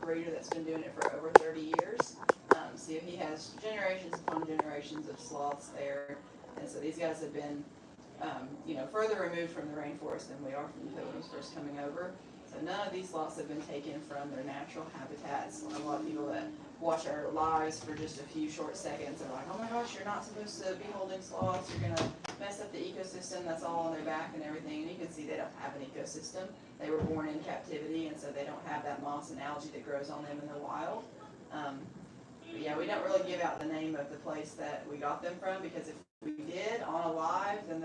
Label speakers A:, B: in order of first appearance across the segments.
A: breeder that's been doing it for over 30 years. So he has generations upon generations of sloths there. And so these guys have been, further removed from the rainforest than we are from the Pilgrims first coming over. So none of these sloths have been taken from their natural habitats. A lot of people that watch our lives for just a few short seconds are like, oh my gosh, you're not supposed to be holding sloths. You're going to mess up the ecosystem that's all on their back and everything. And you can see they don't have an ecosystem. They were born in captivity, and so they don't have that moss and algae that grows on them in the wild. Yeah, we don't really give out the name of the place that we got them from, because if we did on a live, then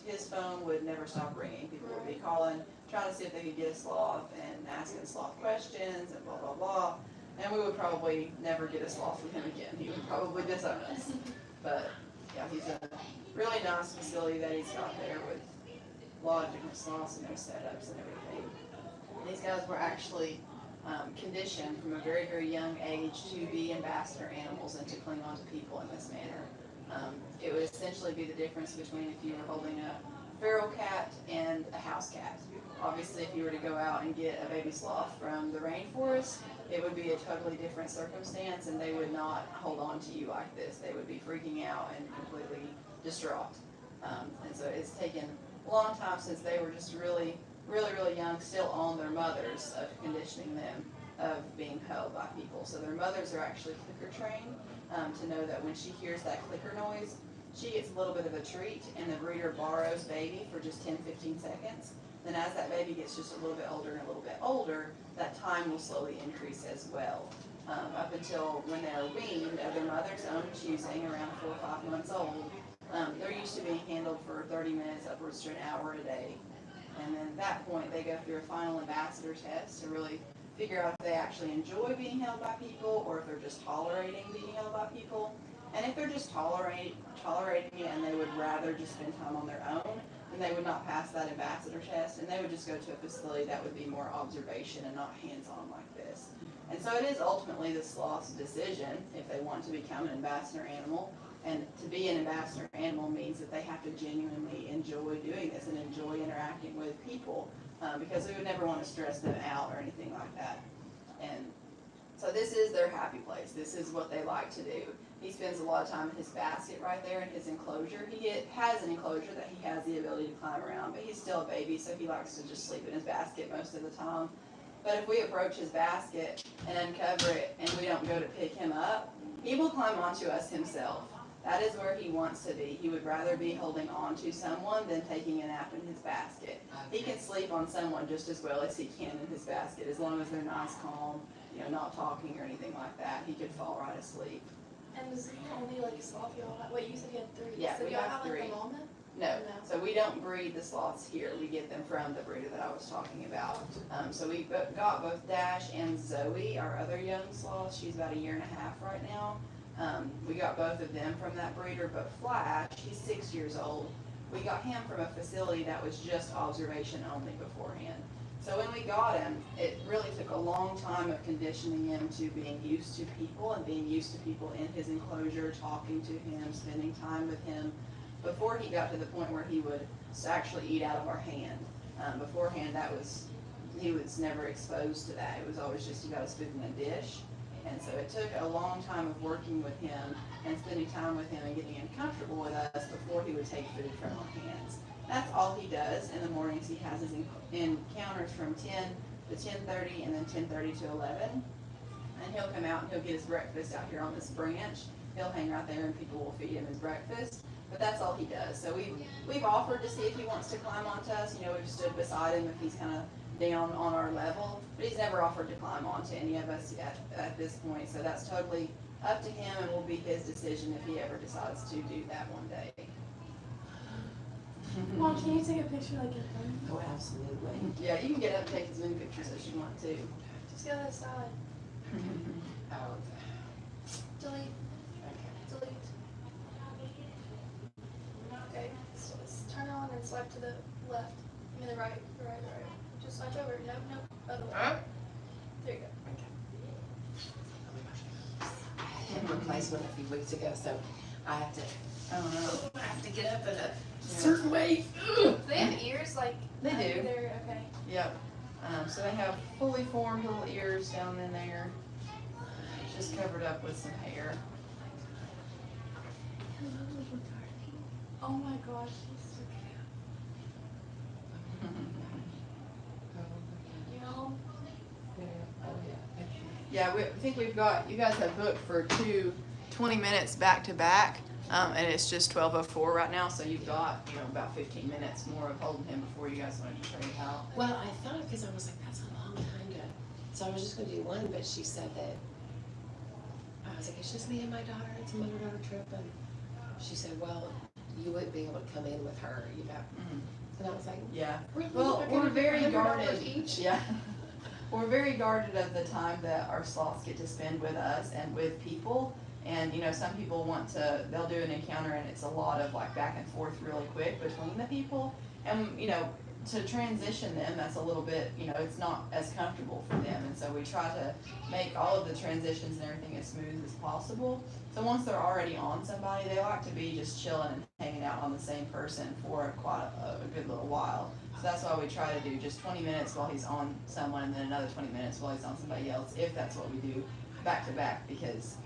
A: his phone would never stop ringing. People would be calling, trying to see if they could get a sloth and asking sloth questions and blah, blah, blah. And we would probably never get a sloth from him again. He would probably disown us. But yeah, he's a really nice facility that he's got there with a lot of different sloths and their setups and everything. These guys were actually conditioned from a very, very young age to be ambassador animals and to cling on to people in this manner. It would essentially be the difference between if you were holding a feral cat and a house cat. Obviously, if you were to go out and get a baby sloth from the rainforest, it would be a totally different circumstance, and they would not hold on to you like this. They would be freaking out and completely distraught. And so it's taken a long time since they were just really, really young, still on their mothers, of conditioning them of being held by people. So their mothers are actually clicker trained to know that when she hears that clicker noise, she gets a little bit of a treat, and the breeder borrows baby for just 10-15 seconds. Then as that baby gets just a little bit older and a little bit older, that time will slowly increase as well. Up until when they're weaned of their mother's own choosing, around 4 or 5 months old, they're used to being handled for 30 minutes, upwards to an hour a day. And then at that point, they go through a final ambassador test to really figure out if they actually enjoy being held by people or if they're just tolerating being held by people. And if they're just tolerating it and they would rather just spend time on their own, then they would not pass that ambassador test, and they would just go to a facility that would be more observation and not hands-on like this. And so it is ultimately the sloth's decision if they want to become an ambassador animal. And to be an ambassador animal means that they have to genuinely enjoy doing this and enjoy interacting with people, because we would never want to stress them out or anything like that. And so this is their happy place. This is what they like to do. He spends a lot of time in his basket right there in his enclosure. He has an enclosure that he has the ability to climb around, but he's still a baby, so he likes to just sleep in his basket most of the time. But if we approach his basket and uncover it and we don't go to pick him up, he will climb onto us himself. That is where he wants to be. He would rather be holding on to someone than taking a nap in his basket. He can sleep on someone just as well as he can in his basket, as long as they're nice, calm, not talking or anything like that. He could fall right asleep.
B: And is he only like a sloth y'all have? Wait, you said he had 3.
A: Yeah,
B: so
A: we
B: y'all
A: have 3.
B: Like, the moment?
A: No, so we don't breed the sloths here. We get them from the breeder that I was talking about. So we got both Dash and Zoe, our other young sloth. She's about 1.5 years right now. We got both of them from that breeder, but Flash, he's 6 years old. We got him from a facility that was just observation only beforehand. So when we got him, it really took a long time of conditioning him to being used to people and being used to people in his enclosure, talking to him, spending time with him, before he got to the point where he would actually eat out of our hand. Beforehand, he was never exposed to that. It was always just you got a spoon in a dish. And so it took a long time of working with him and spending time with him and getting him comfortable with us before he would take food from our hands. That's all he does. In the mornings, he has his encounters from 10 to 10:30 and then 10:30 to 11. And he'll come out and he'll get his breakfast out here on this branch. He'll hang right there and people will feed him his breakfast. But that's all he does. So we've offered to see if he wants to climb onto us. We've stood beside him if he's kind of down on our level, but he's never offered to climb onto any of us yet at this point. So that's totally up to him and will be his decision if he ever decides to do that one day.
B: Mom, can you take a picture like your phone?
C: Oh, absolutely.
A: Yeah, you can get up and take as many pictures as you want to.
B: Just go to the side.
C: Oh,
B: Delete.
C: okay.
B: Delete. Okay, so let's turn on and swipe to the left. I mean the right. Just swipe over. Nope. Other way. There you go.
C: I had him replaced one a few weeks ago, so I have to get up in a certain way.
B: Do they have ears like?
A: They do.
B: They're okay.
A: Yep. So they have fully formed little ears down in there, just covered up with some hair.
B: Oh my gosh, she's so cute. You know?
A: Yeah, I think we've got, you guys have booked for 20 minutes back to back, and it's just 12:04 right now, so you've got, about 15 minutes more of holding him before you guys want to trade out.
C: Well, I thought, because I was like, that's a long time to, so I was just gonna do one, but she said that, I was like, it's just me and my daughter, it's a mother-daughter trip, and she said, well, you wouldn't be able to come in with her, and I was like,
A: Yeah.
C: really?
A: Well,
C: Okay,
A: we're very
C: $100
A: guarded.
C: each?
A: Yeah. We're very guarded of the time that our sloths get to spend with us and with people. And, some people they'll do an encounter and it's a lot of like back and forth really quick between the people. And, to transition them, that's a little bit, it's not as comfortable for them. And so we try to make all of the transitions and everything as smooth as possible. So once they're already on somebody, they like to be just chilling and hanging out on the same person for quite a good little while. So that's why we try to do just 20 minutes while he's on someone and then another 20 minutes while he's on somebody else, if that's what we do back to back, because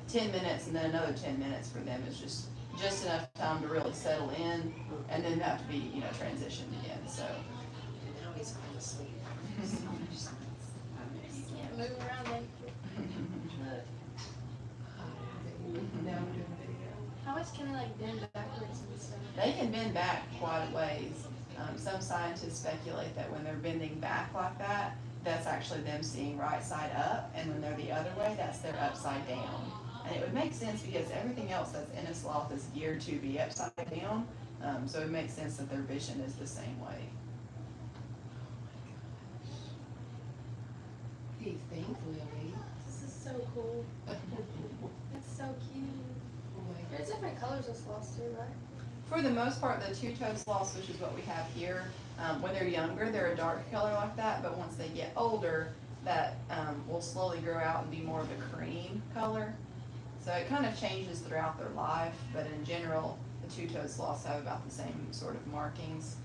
A: 10 minutes and then another 10 minutes for them is just enough time to really settle in and then have to be, transitioned again, so.
C: Now he's going to sleep.
B: Can't move around like Look.
C: Now we're doing a video.
B: How much can they like bend backwards and stuff?
A: They can bend back quite a ways. Some scientists speculate that when they're bending back like that, that's actually them seeing right side up, and when they're the other way, that's their upside down. And it would make sense because everything else that's in a sloth is geared to be upside down, so it makes sense that their vision is the same way.
C: What do you think, Lily?
B: This is so cool. It's so cute.
C: Oh my God.
B: There's different colors of sloths too, right?
A: For the most part, the two-toed sloths, which is what we have here, when they're younger, they're a dark color like that, but once they get older, that will slowly grow out and be more of a cream color. So it kind of changes throughout their life, but in general, the two-toed sloths have about the same sort of markings.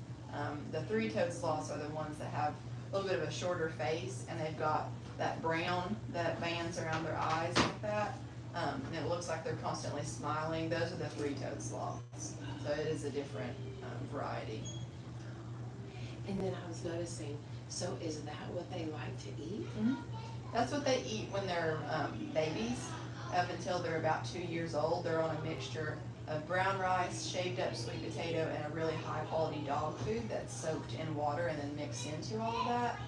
A: The three-toed sloths are the ones that have a little bit of a shorter face, and they've got that brown that bands around their eyes like that, and it looks like they're constantly smiling. Those are the three-toed sloths. So it is a different variety.
C: And then I was noticing, so is that what they like to eat?
A: Mm-hmm. That's what they eat when they're babies. Up until they're about 2 years old, they're on a mixture of brown rice, shaved up sweet potato, and a really high quality dog food that's soaked in water and then mixed into all of that.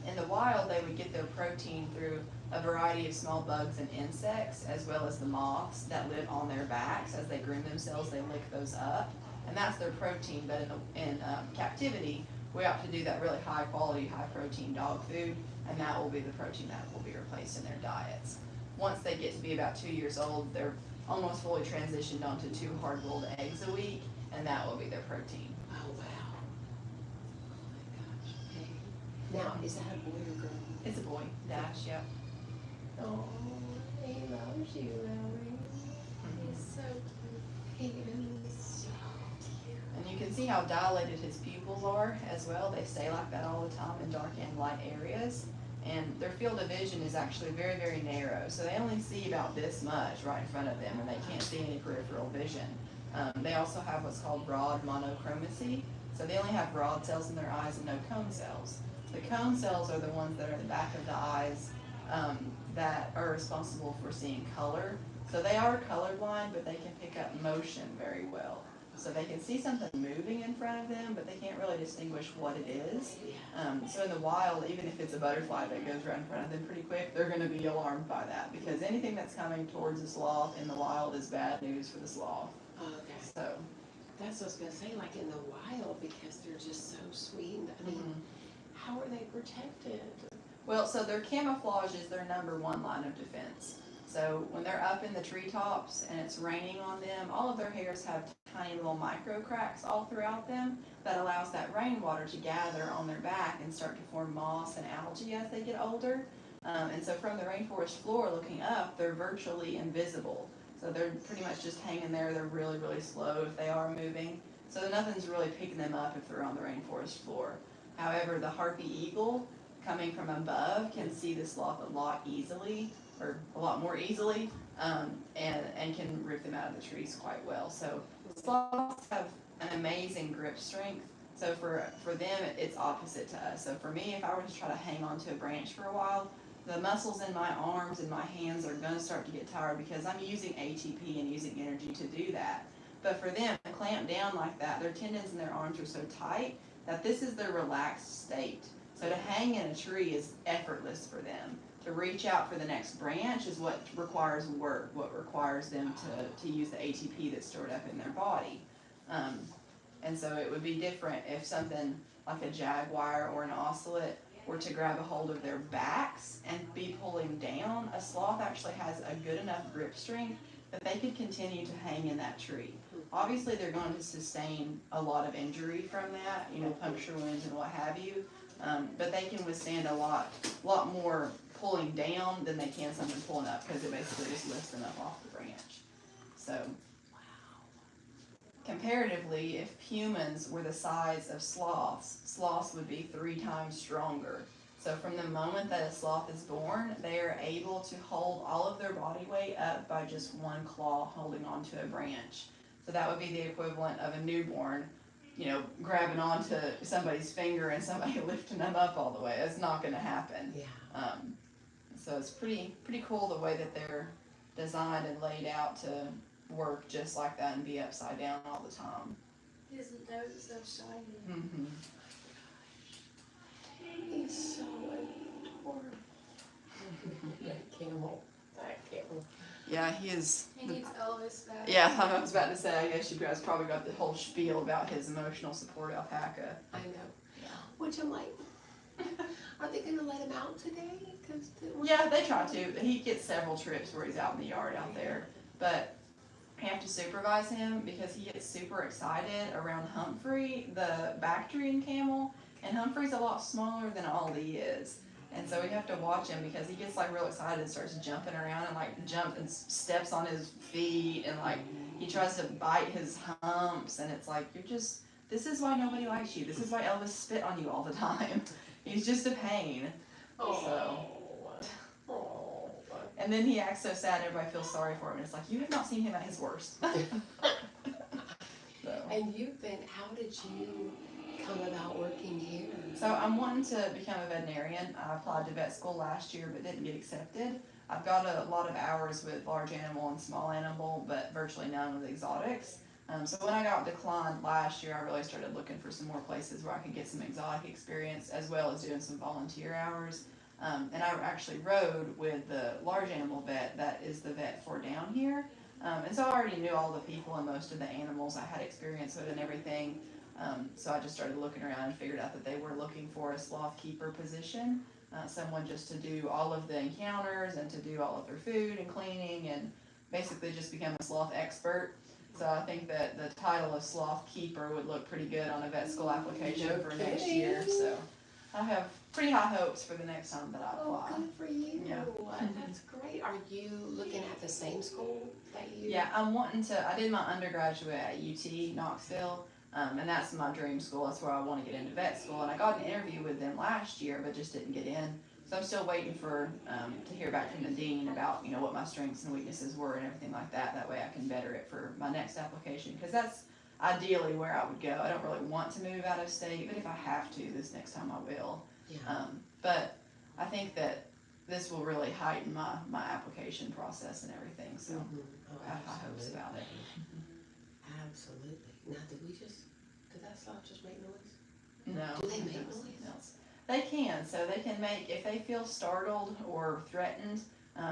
A: In the wild, they would get their protein through a variety of small bugs and insects, as well as the moths that live on their backs. As they groom themselves, they lick those up, and that's their protein. But in captivity, we have to do that really high quality, high protein dog food, and that will be the protein that will be replaced in their diets. Once they get to be about 2 years old, they're almost fully transitioned onto 2 hard-boiled eggs a week, and that will be their protein.
C: Oh, wow. Oh my gosh, okay. Now, is that a boy or girl?
A: It's a boy, Dash, yep.
C: Oh, he loves you, Lily.
B: He's so cute.
C: He is so cute.
A: And you can see how dilated his pupils are as well. They stay like that all the time in dark and light areas. And their field of vision is actually very, very narrow. So they only see about this much right in front of them, and they can't see any peripheral vision. They also have what's called broad monochromacy. So they only have broad cells in their eyes and no cone cells. The cone cells are the ones that are in the back of the eyes that are responsible for seeing color. So they are colorblind, but they can pick up motion very well. So they can see something moving in front of them, but they can't really distinguish what it is. So in the wild, even if it's a butterfly that goes right in front of them pretty quick, they're going to be alarmed by that, because anything that's coming towards a sloth in the wild is bad news for the sloth.
C: Oh, okay.
A: So.
C: That's what I was gonna say, like in the wild, because they're just so sweet. I mean, how are they protected?
A: Well, so their camouflage is their number one line of defense. So when they're up in the treetops and it's raining on them, all of their hairs have tiny little micro cracks all throughout them that allows that rainwater to gather on their back and start to form moss and algae as they get older. And so from the rainforest floor looking up, they're virtually invisible. So they're pretty much just hanging there. They're really, really slow if they are moving. So nothing's really picking them up if they're on the rainforest floor. However, the harpy eagle coming from above can see the sloth a lot easily, or a lot more easily, and can rip them out of the trees quite well. So sloths have an amazing grip strength. So for them, it's opposite to us. So for me, if I were to try to hang onto a branch for a while, the muscles in my arms and my hands are going to start to get tired because I'm using ATP and using energy to do that. But for them, clamped down like that, their tendons in their arms are so tight that this is their relaxed state. So to hang in a tree is effortless for them. To reach out for the next branch is what requires work, what requires them to use the ATP that's stored up in their body. And so it would be different if something like a jaguar or an ocelot were to grab a hold of their backs and be pulling down. A sloth actually has a good enough grip strength that they could continue to hang in that tree. Obviously, they're going to sustain a lot of injury from that, puncture wounds and what have you. But they can withstand a lot more pulling down than they can something pulling up because it basically just lifts them up off the branch. So, comparatively, if humans were the size of sloths would be 3 times stronger. So from the moment that a sloth is born, they are able to hold all of their body weight up by just one claw holding onto a branch. So that would be the equivalent of a newborn, grabbing onto somebody's finger and somebody lifting them up all the way. That's not going to happen.
C: Yeah.
A: So it's pretty cool the way that they're designed and laid out to work just like that and be upside down all the time.
B: His nose is so shiny.
A: Mm-hmm.
C: He's so adorable. That camel.
A: Yeah, he is.
B: He needs Elvis back.
A: Yeah, I was about to say, I guess you guys probably got the whole spiel about his emotional support alpaca.
C: I know. Yeah. Which I'm like, are they going to let him out today?
A: Yeah, they try to. He gets several trips where he's out in the yard out there. But you have to supervise him because he gets super excited around Humphrey, the Bactrian camel. And Humphrey's a lot smaller than Aldi is. And so we have to watch him because he gets real excited and starts jumping around and jump and steps on his feet and he tries to bite his humps and it's this is why nobody likes you. This is why Elvis spit on you all the time. He's just a pain. So. And then he acts so sad everybody feels sorry for him. And it's you have not seen him at his worst. So.
C: And how did you come about working here?
A: So I'm wanting to become a veterinarian. I applied to vet school last year but didn't get accepted. I've got a lot of hours with large animal and small animal, but virtually none with exotics. So when I got declined last year, I really started looking for some more places where I could get some exotic experience as well as doing some volunteer hours. And I actually rode with the large animal vet that is the vet for down here. And so I already knew all the people and most of the animals I had experience with and everything. So I just started looking around and figured out that they were looking for a sloth keeper position, someone just to do all of the encounters and to do all of their food and cleaning and basically just become a sloth expert. So I think that the title of sloth keeper would look pretty good on a vet school application for next year. So I have pretty high hopes for the next time that I apply.
C: Oh, good for you.
A: Yeah.
C: That's great. Are you looking at the same school that you?
A: Yeah, I did my undergraduate at UT Knoxville. And that's my dream school. That's where I want to get into vet school. And I got an interview with them last year, but just didn't get in. So I'm still waiting to hear back from the dean about what my strengths and weaknesses were and everything like that. That way I can better it for my next application because that's ideally where I would go. I don't really want to move out of state, but if I have to, this next time I will.
C: Yeah.
A: But I think that this will really heighten my application process and everything. So I have high hopes about it.
C: Absolutely. Now, did that sloth just make noise?
A: No.
C: Do they make noise?
A: They can. So they can make, if they feel startled or threatened,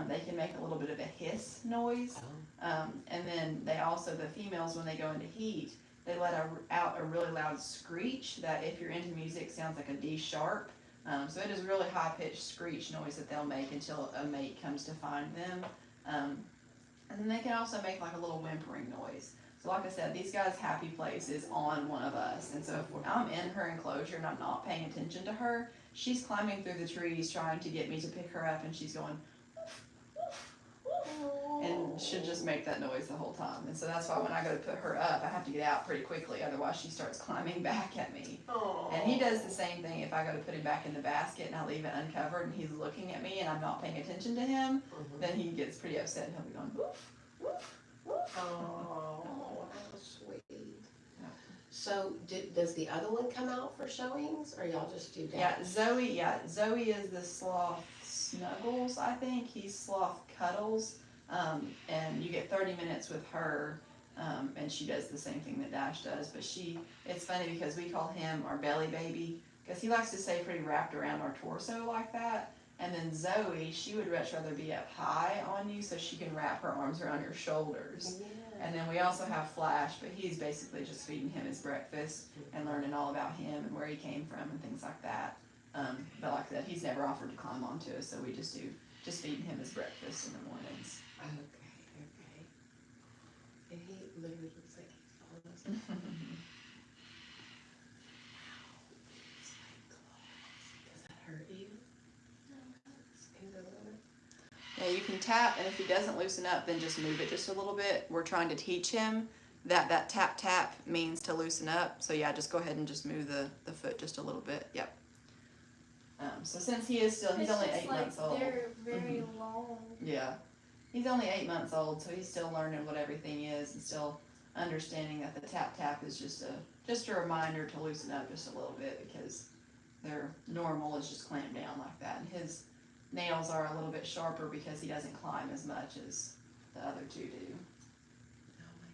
A: they can make a little bit of a hiss noise. And then the females, when they go into heat, they let out a really loud screech that if you're into music sounds like a D sharp. So it is a really high-pitched screech noise that they'll make until a mate comes to find them. And then they can also make a little whimpering noise. So like I said, these guys' happy place is on one of us. And so if I'm in her enclosure and I'm not paying attention to her, she's climbing through the trees trying to get me to pick her up and she's going, woof, woof, woof. and should just make that noise the whole time. And so that's why when I go to put her up, I have to get out pretty quickly, otherwise she starts climbing back at me. And he does the same thing if I go to put him back in the basket and I leave it uncovered and he's looking at me and I'm not paying attention to him, then he gets pretty upset and he'll be going, woof, woof, woof.
C: Oh, how sweet. So, does the other one come out for showings, or y'all just do that?
A: Zoe is the Sloth Snuggles, I think. He's Sloth Cuddles, and you get 30 minutes with her, and she does the same thing that Dash does, but it's funny because we call him our belly baby, because he likes to stay pretty wrapped around our torso like that, and then Zoe, she would much rather be up high on you so she can wrap her arms around your shoulders.
C: Yeah.
A: And then we also have Flash, but he's basically just feeding him his breakfast and learning all about him and where he came from and things like that. But like I said, he's never offered to climb onto us, so we just feeding him his breakfast in the mornings.
C: Okay. And he literally looks like he's following us. It's like claws. Does that hurt you?
A: Yeah, you can tap, and if he doesn't loosen up, then just move it just a little bit. We're trying to teach him that tap tap means to loosen up. So yeah, just go ahead and just move the foot just a little bit. Yep. So since he's only 8 months old.
B: They're very long.
A: Yeah. He's only 8 months old, so he's still learning what everything is and still understanding that the tap tap is just a reminder to loosen up just a little bit, because their normal is just clamped down like that. And his nails are a little bit sharper because he doesn't climb as much as the other two do.
C: Oh my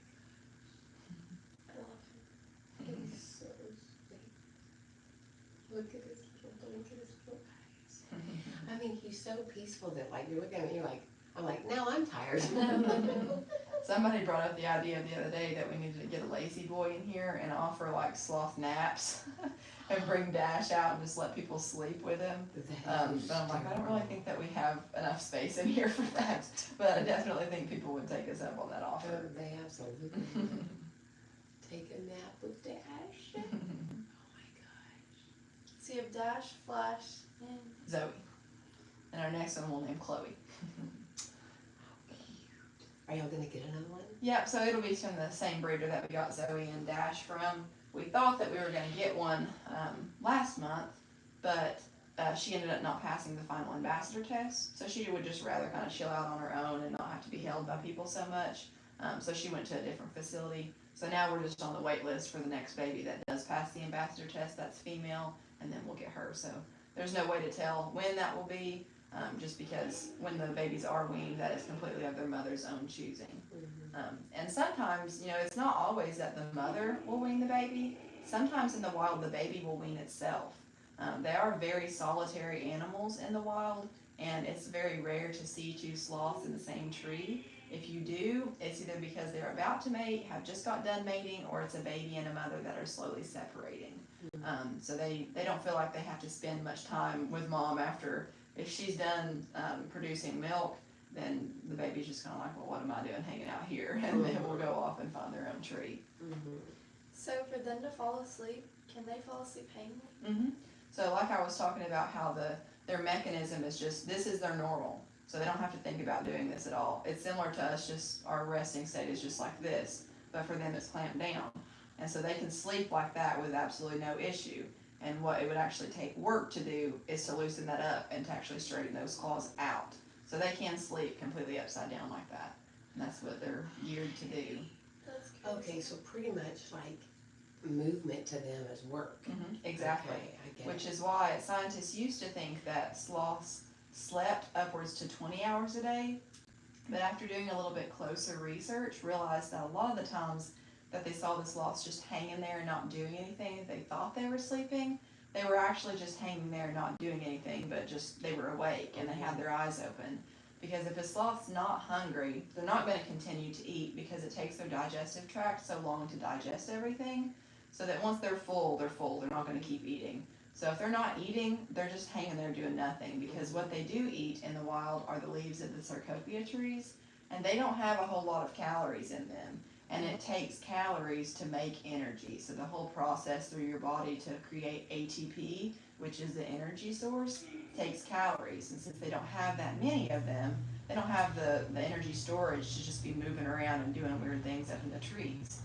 C: gosh. I love him. He's so sweet. Look at his little eyes. I mean, he's so peaceful that like you're looking at me, you're like, I'm like, now I'm tired.
A: Somebody brought up the idea the other day that we needed to get a lazy boy in here and offer like sloth naps and bring Dash out and just let people sleep with him. But I'm like, I don't really think that we have enough space in here for that. But I definitely think people would take us up on that offer.
C: Oh, they absolutely would. Take a nap with Dash. Oh my gosh.
B: So you have Dash, Flash, and
A: Zoe. And our next one we'll name Chloe.
C: Are y'all gonna get another one?
A: Yep, so it'll be from the same breeder that we got Zoe and Dash from. We thought that we were going to get one last month, but she ended up not passing the final ambassador test, so she would just rather kind of chill out on her own and not have to be held by people so much. So she went to a different facility. So now we're just on the wait list for the next baby that does pass the ambassador test. That's female, and then we'll get her. So there's no way to tell when that will be. Just because when the babies are weaned, that is completely of their mother's own choosing. And sometimes, it's not always that the mother will wean the baby. Sometimes in the wild, the baby will wean itself. They are very solitary animals in the wild, and it's very rare to see two sloths in the same tree. If you do, it's either because they're about to mate, have just got done mating, or it's a baby and a mother that are slowly separating. So they don't feel like they have to spend much time with mom after. If she's done producing milk, then the baby's just kind of like, well, what am I doing hanging out here? And then we'll go off and find their own tree.
B: So for them to fall asleep, can they fall asleep hanging?
A: So like I was talking about how their mechanism is just, this is their normal. So they don't have to think about doing this at all. It's similar to us, just our resting state is just like this, but for them it's clamped down. And so they can sleep like that with absolutely no issue. And what it would actually take work to do is to loosen that up and to actually straighten those claws out. So they can sleep completely upside down like that. And that's what they're geared to do.
B: That's crazy.
C: Okay, so pretty much like movement to them is work.
A: Exactly.
C: Okay, I get
A: Which
C: it.
A: is why scientists used to think that sloths slept upwards to 20 hours a day. But after doing a little bit closer research, realized that a lot of the times that they saw the sloths just hanging there and not doing anything, they thought they were sleeping. They were actually just hanging there not doing anything, but just they were awake and they had their eyes open. Because if a sloth's not hungry, they're not going to continue to eat, because it takes their digestive tract so long to digest everything, so that once they're full, they're not going to keep eating. So if they're not eating, they're just hanging there doing nothing, because what they do eat in the wild are the leaves of the sarcopia trees, and they don't have a whole lot of calories in them. And it takes calories to make energy. So the whole process through your body to create ATP, which is the energy source, takes calories, and since they don't have that many of them, they don't have the energy storage to just be moving around and doing weird things up in the trees.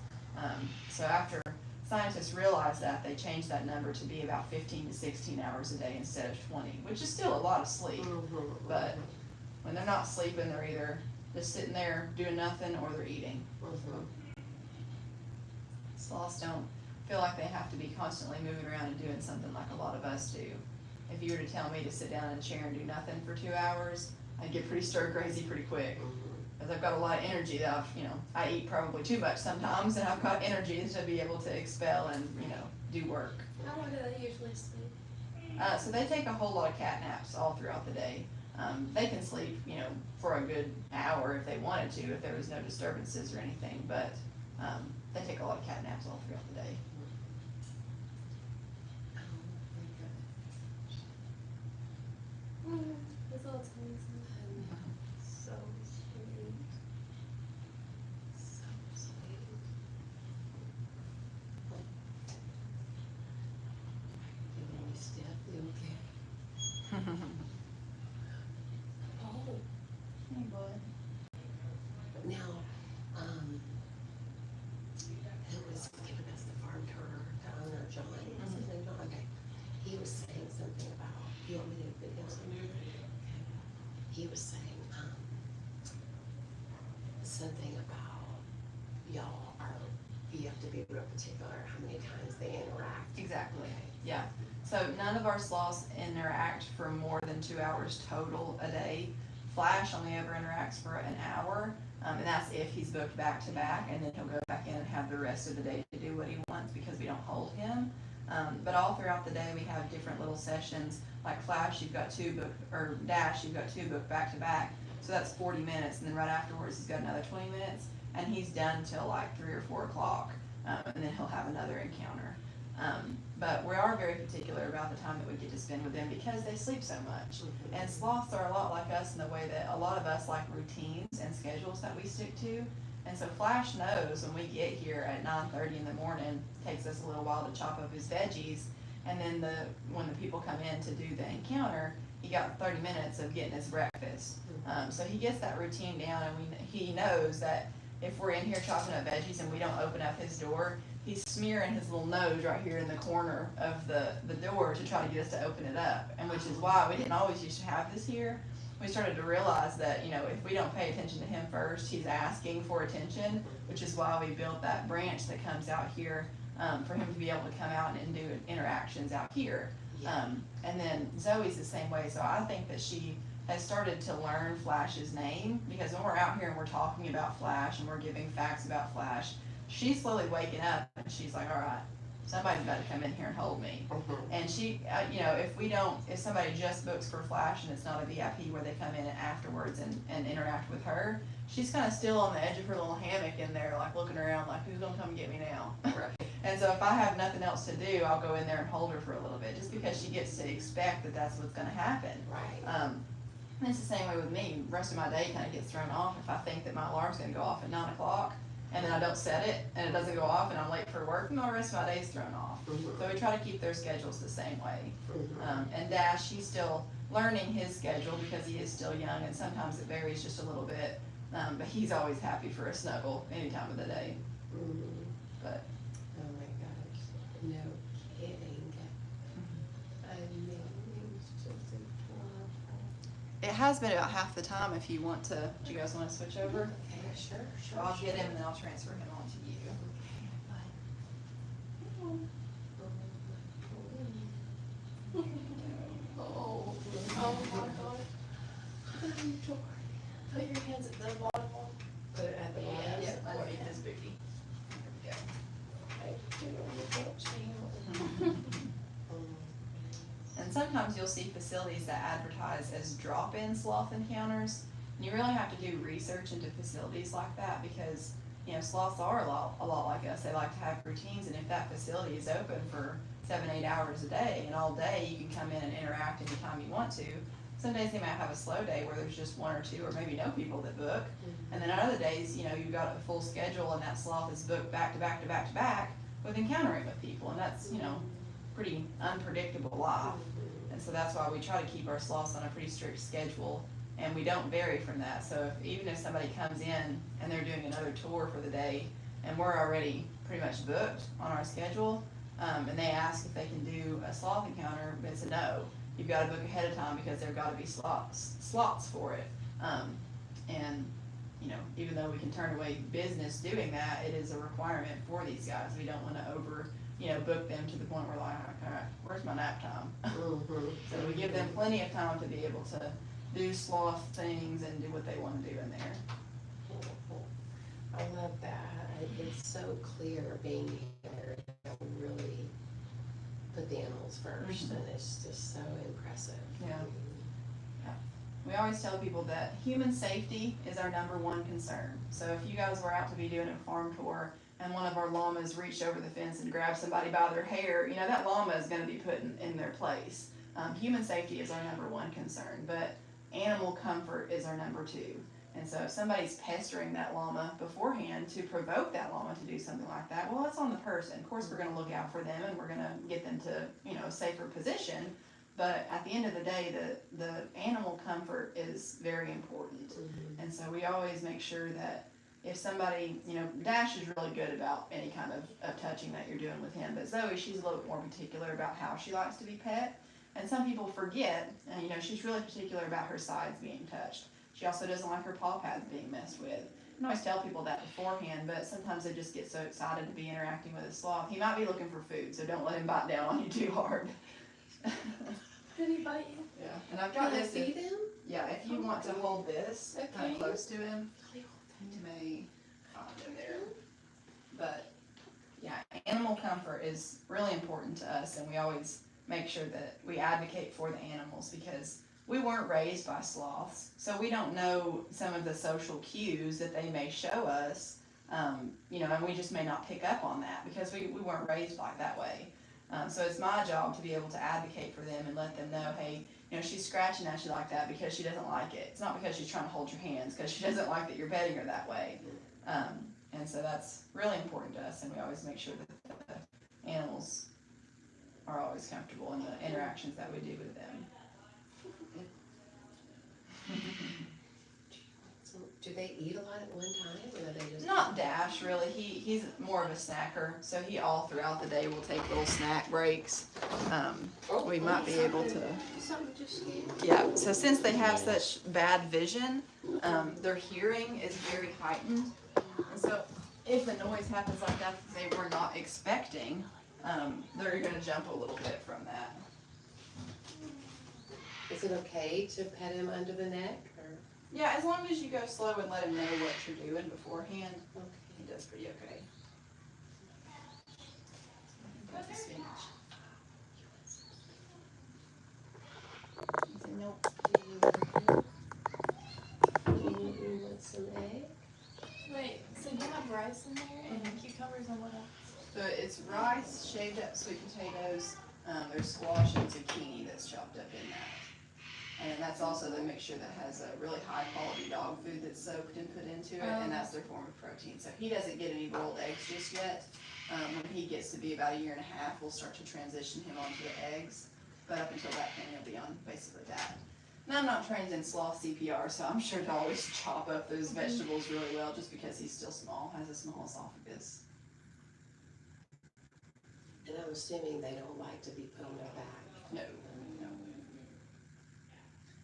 A: So after scientists realized that, they changed that number to be about 15 to 16 hours a day instead of 20, which is still a lot of sleep. But when they're not sleeping, they're either just sitting there doing nothing or they're eating. Sloths don't feel like they have to be constantly moving around and doing something like a lot of us do. If you were to tell me to sit down in a chair and do nothing for 2 hours, I'd get pretty stir crazy pretty quick. Because I've got a lot of energy that I eat probably too much sometimes, and I've got energy to be able to expel and, do work.
B: How long do they usually sleep?
A: So they take a whole lot of cat naps all throughout the day. They can sleep, for a good hour if they wanted to, if there was no disturbances or anything, but they take a lot of cat naps all throughout the day.
B: That's all it's amazing. So sweet.
C: So sweet. You want me stiff? You okay?
B: Oh.
A: Hey, boy.
C: Now, who was giving us the farm tour, the owner, John, is his name John? Okay. He was saying something about, you want me to video something? Okay. He was saying, something about y'all are, you have to be real particular how many times they interact.
A: Exactly. Yeah. So none of our sloths interact for more than 2 hours total a day. Flash only ever interacts for an hour, and that's if he's booked back to back, and then he'll go back in and have the rest of the day to do what he wants because we don't hold him. But all throughout the day we have different little sessions. Like Flash, you've got 2 booked, or Dash, you've got 2 booked back to back. So that's 40 minutes, and then right afterwards he's got another 20 minutes, and he's done till like 3 or 4 o'clock, and then he'll have another encounter. But we are very particular about the time that we get to spend with them because they sleep so much. And sloths are a lot like us in the way that a lot of us like routines and schedules that we stick to. And so Flash knows when we get here at 9:30 in the morning, takes us a little while to chop up his veggies, and then when the people come in to do the encounter, he got 30 minutes of getting his breakfast. So he gets that routine down, and he knows that if we're in here chopping up veggies and we don't open up his door, he's smearing his little nose right here in the corner of the door to try to get us to open it up. And which is why we didn't always used to have this here. We started to realize that, if we don't pay attention to him first, he's asking for attention, which is why we built that branch that comes out here for him to be able to come out and do interactions out here. And then Zoe's the same way, so I think that she has started to learn Flash's name, because when we're out here and we're talking about Flash and we're giving facts about Flash, she's slowly waking up and she's like, all right, somebody's about to come in here and hold me. And she, if somebody just books for Flash and it's not a VIP where they come in afterwards and interact with her, she's kind of still on the edge of her little hammock in there, like looking around like, who's gonna come get me now?
C: Right.
A: And so if I have nothing else to do, I'll go in there and hold her for a little bit, just because she gets to expect that that's what's gonna happen.
C: Right.
A: And it's the same way with me. The rest of my day kind of gets thrown off if I think that my alarm's gonna go off at 9 o'clock, and then I don't set it, and it doesn't go off, and I'm late for work, and the rest of my day's thrown off. So we try to keep their schedules the same way. And Dash, he's still learning his schedule because he is still young, and sometimes it varies just a little bit. But he's always happy for a snuggle any time of the day. But
C: Oh my gosh, no kidding. I mean, it's just adorable.
A: it has been about half the time. If you want to, do you guys want to switch over?
C: Okay, sure.
A: I'll get him and then I'll transfer him on to you.
B: Oh my god. Put your hands at the bottom one.
C: Put it at the bottom.
A: Yeah, underneath his booty. There we go. And sometimes you'll see facilities that advertise as drop-in sloth encounters. And you really have to do research into facilities like that because, sloths are a lot like us. They like to have routines, and if that facility is open for 7-8 hours a day, and all day you can come in and interact anytime you want to. Some days they might have a slow day where there's just 1 or 2 or maybe no people that book. And then on other days, you've got a full schedule and that sloth is booked back to back to back to back with encountering with people, and that's, pretty unpredictable life. And so that's why we try to keep our sloths on a pretty strict schedule, and we don't vary from that. So even if somebody comes in and they're doing another tour for the day, and we're already pretty much booked on our schedule, and they ask if they can do a sloth encounter, it's a no. You've got to book ahead of time because there've got to be slots for it. And you know, even though we can turn away business doing that, it is a requirement for these guys. We don't want to book them to the point where like, okay, where's my nap time? So we give them plenty of time to be able to do sloth things and do what they want to do in there.
C: I love that. It's so clear being here. You really put the animals first, and it's just so impressive.
A: Yeah. We always tell people that human safety is our number one concern. So if you guys were out to be doing a farm tour and one of our llamas reached over the fence and grabbed somebody by their hair, you know, that llama is going to be put in their place. Human safety is our number one concern, but animal comfort is our number two. And so if somebody's pestering that llama beforehand to provoke that llama to do something like that, well, it's on the person. Of course, we're going to look out for them and we're going to get them to, you know, a safer position. But at the end of the day, the animal comfort is very important. And so we always make sure that if somebody, you know, Dash is really good about any kind of touching that you're doing with him. But Zoe, she's a little bit more particular about how she likes to be pet. And some people forget, and you know, she's really particular about her sides being touched. She also doesn't like her paw pads being messed with. I can always tell people that beforehand, but sometimes they just get so excited to be interacting with a sloth. He might be looking for food, so don't let him bite down on you too hard.
B: Did he bite you?
A: Yeah, and I've got
C: Can I
A: this.
C: feed him?
A: Yeah, if you want to hold this kind
B: Okay.
A: of close to him, you may find him there. But yeah, animal comfort is really important to us, and we always make sure that we advocate for the animals because we weren't raised by sloths, so we don't know some of the social cues that they may show us, you know, and we just may not pick up on that because we weren't raised like that way. So it's my job to be able to advocate for them and let them know, hey, you know, she's scratching at you like that because she doesn't like it. It's not because she's trying to hold your hands, because she doesn't like that you're petting her that way. And so that's really important to us, and we always make sure that the animals are always comfortable in the interactions that we do with them.
C: So do they eat a lot at one time, or are they just?
A: Not Dash, really. He's more of a snacker, so he all throughout the day will take little snack breaks. We might be able to.
B: Something just scared.
A: Yeah. So since they have such bad vision, their hearing is very heightened, and so if a noise happens like that they were not expecting, they're going to jump a little bit from that.
C: Is it okay to pet him under the neck, or?
A: Yeah, as long as you go slow and let him know what you're doing beforehand,
C: Okay.
A: he does pretty okay. Got the spinach. He said, nope.
C: You want some egg?
B: Wait, so you have rice in there and cucumbers and what else?
A: So it's rice, shaved up sweet potatoes, there's squash and zucchini that's chopped up in that. And then that's also the mixture that has a really high quality dog food that's soaked and put into it, and that's their form of protein. So he doesn't get any boiled eggs just yet. When he gets to be about 1.5 years, we'll start to transition him onto the eggs. But up until that point, he'll be on basically that. Now I'm not trained in sloth CPR, so I'm sure to always chop up those vegetables really well just because he's still small, has a small esophagus.
C: And I'm assuming they don't like to be put on their back.
A: No.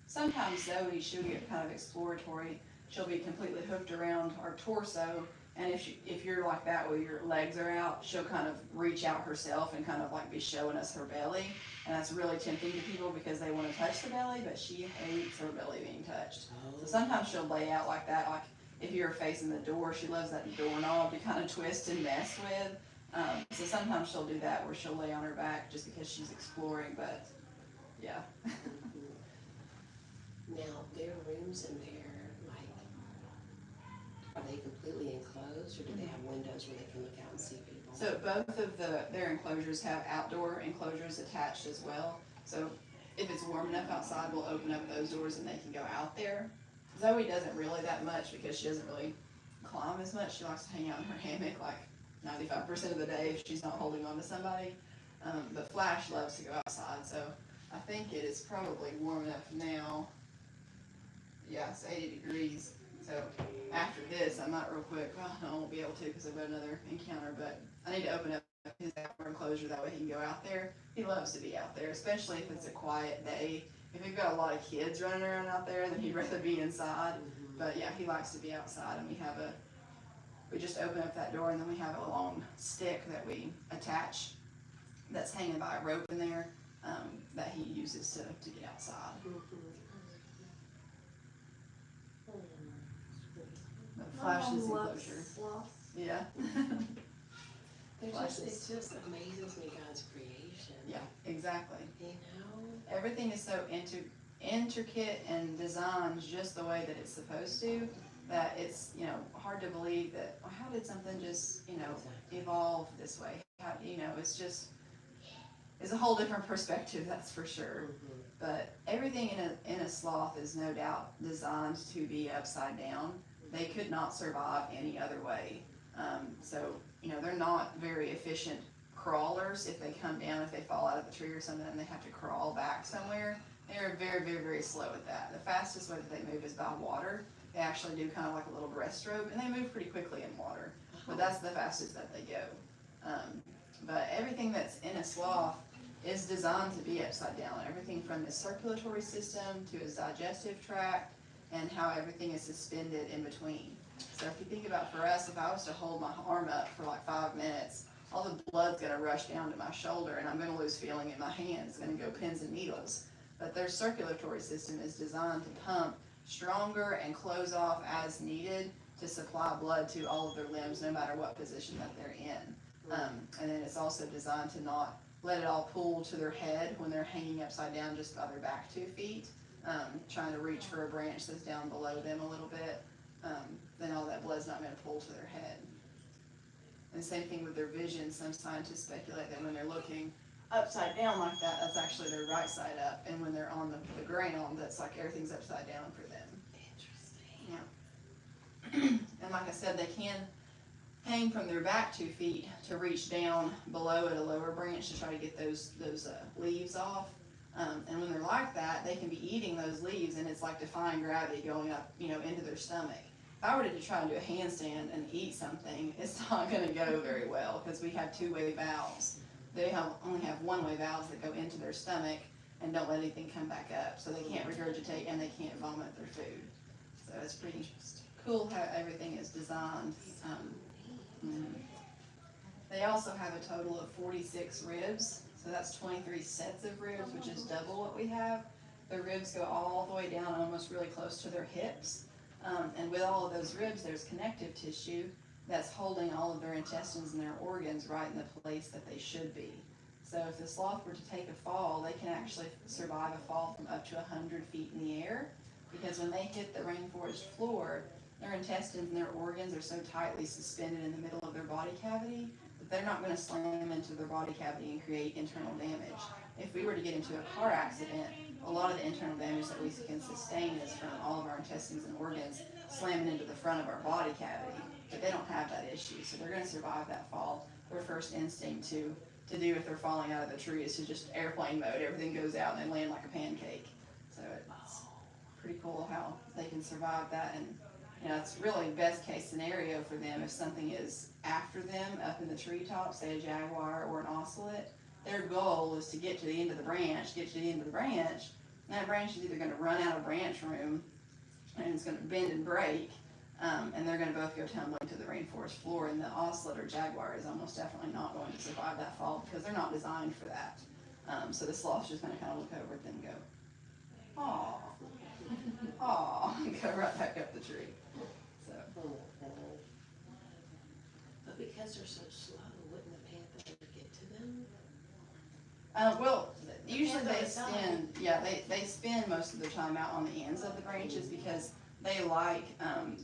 A: Sometimes Zoe, she'll get kind of exploratory. She'll be completely hooked around our torso, and if you're like that where your legs are out, she'll kind of reach out herself and kind of like be showing us her belly, and that's really tempting to people because they want to touch the belly, but she hates her belly being touched. So sometimes she'll lay out like that, like if you're facing the door, she loves that doorknob to kind of twist and mess with. So sometimes she'll do that where she'll lay on her back just because she's exploring, but yeah.
C: Now, their rooms in there, like, are they completely enclosed, or do they have windows where they can look out and see people?
A: So both of their enclosures have outdoor enclosures attached as well. So if it's warm enough outside, we'll open up those doors and they can go out there. Zoe doesn't really that much because she doesn't really climb as much. She likes to hang out in her hammock like 95% of the day if she's not holding on to somebody. But Flash loves to go outside, so I think it is probably warm enough now. Yeah, it's 80 degrees. So after this, I might real quick, well, no, I won't be able to because I've got another encounter, but I need to open up his outdoor enclosure, that way he can go out there. He loves to be out there, especially if it's a quiet day. If we've got a lot of kids running around out there, then he'd rather be inside. But yeah, he likes to be outside, and we just open up that door, and then we have a long stick that we attach that's hanging by a rope in there, that he uses to get outside. The flashes enclosure.
B: Sloths.
A: Yeah.
C: It just amazes me, God's creation.
A: Yeah, exactly.
C: You know?
A: Everything is so intricate and designed just the way that it's supposed to, that it's, hard to believe that, well, how did something just, evolve this way? How, it's a whole different perspective, that's for sure. But everything in a sloth is no doubt designed to be upside down. They could not survive any other way. So, they're not very efficient crawlers. If they come down, if they fall out of the tree or something and they have to crawl back somewhere, they're very, very, very slow at that. The fastest way that they move is by water. They actually do kind of like a little breaststroke, and they move pretty quickly in water. But that's the fastest that they go. But everything that's in a sloth is designed to be upside down. Everything from his circulatory system to his digestive tract, and how everything is suspended in between. So if you think about, for us, if I was to hold my arm up for like 5 minutes, all the blood's gonna rush down to my shoulder, and I'm gonna lose feeling in my hands. It's gonna go pins and needles. But their circulatory system is designed to pump stronger and close off as needed to supply blood to all of their limbs, no matter what position that they're in. And then it's also designed to not let it all pool to their head when they're hanging upside down just by their back 2 feet, trying to reach for a branch that's down below them a little bit. Then all that blood's not going to pool to their head. And same thing with their vision. Some scientists speculate that when they're looking upside down like that, that's actually their right side up, and when they're on the ground, that's like everything's upside down for them.
C: Interesting.
A: Yeah. And like I said, they can hang from their back 2 feet to reach down below at a lower branch to try to get those leaves off. And when they're like that, they can be eating those leaves, and it's like defying gravity going up, into their stomach. If I were to try and do a handstand and eat something, it's not going to go very well because we have 2-way valves. They only have 1-way valves that go into their stomach and don't let anything come back up. So they can't regurgitate and they can't vomit their food. So it's pretty cool how everything is designed. They also have a total of 46 ribs. So that's 23 sets of ribs, which is double what we have. Their ribs go all the way down, almost really close to their hips. And with all of those ribs, there's connective tissue that's holding all of their intestines and their organs right in the place that they should be. So if the sloth were to take a fall, they can actually survive a fall from up to 100 feet in the air, because when they hit the rainforest floor, their intestines and their organs are so tightly suspended in the middle of their body cavity that they're not going to slam into their body cavity and create internal damage. If we were to get into a car accident, a lot of the internal damage that we can sustain is from all of our intestines and organs slamming into the front of our body cavity. But they don't have that issue, so they're going to survive that fall. Their first instinct to do if they're falling out of the tree is to just airplane mode. Everything goes out and they land like a pancake. So it's pretty cool how they can survive that. And it's really best case scenario for them if something is after them up in the treetops, say a jaguar or an ocelot. Their goal is to get to the end of the branch, and that branch is either going to run out of branch room and it's going to bend and break, and they're going to both go tumbling to the rainforest floor, and the ocelot or jaguar is almost definitely not going to survive that fall because they're not designed for that. So the sloth's just going to kind of look over at them and go, aw, aw, and go right back up the tree. So.
C: But because they're so slow, wouldn't the panther ever get to them?
A: Well, usually they spend most of their time out on the ends of the branches because they like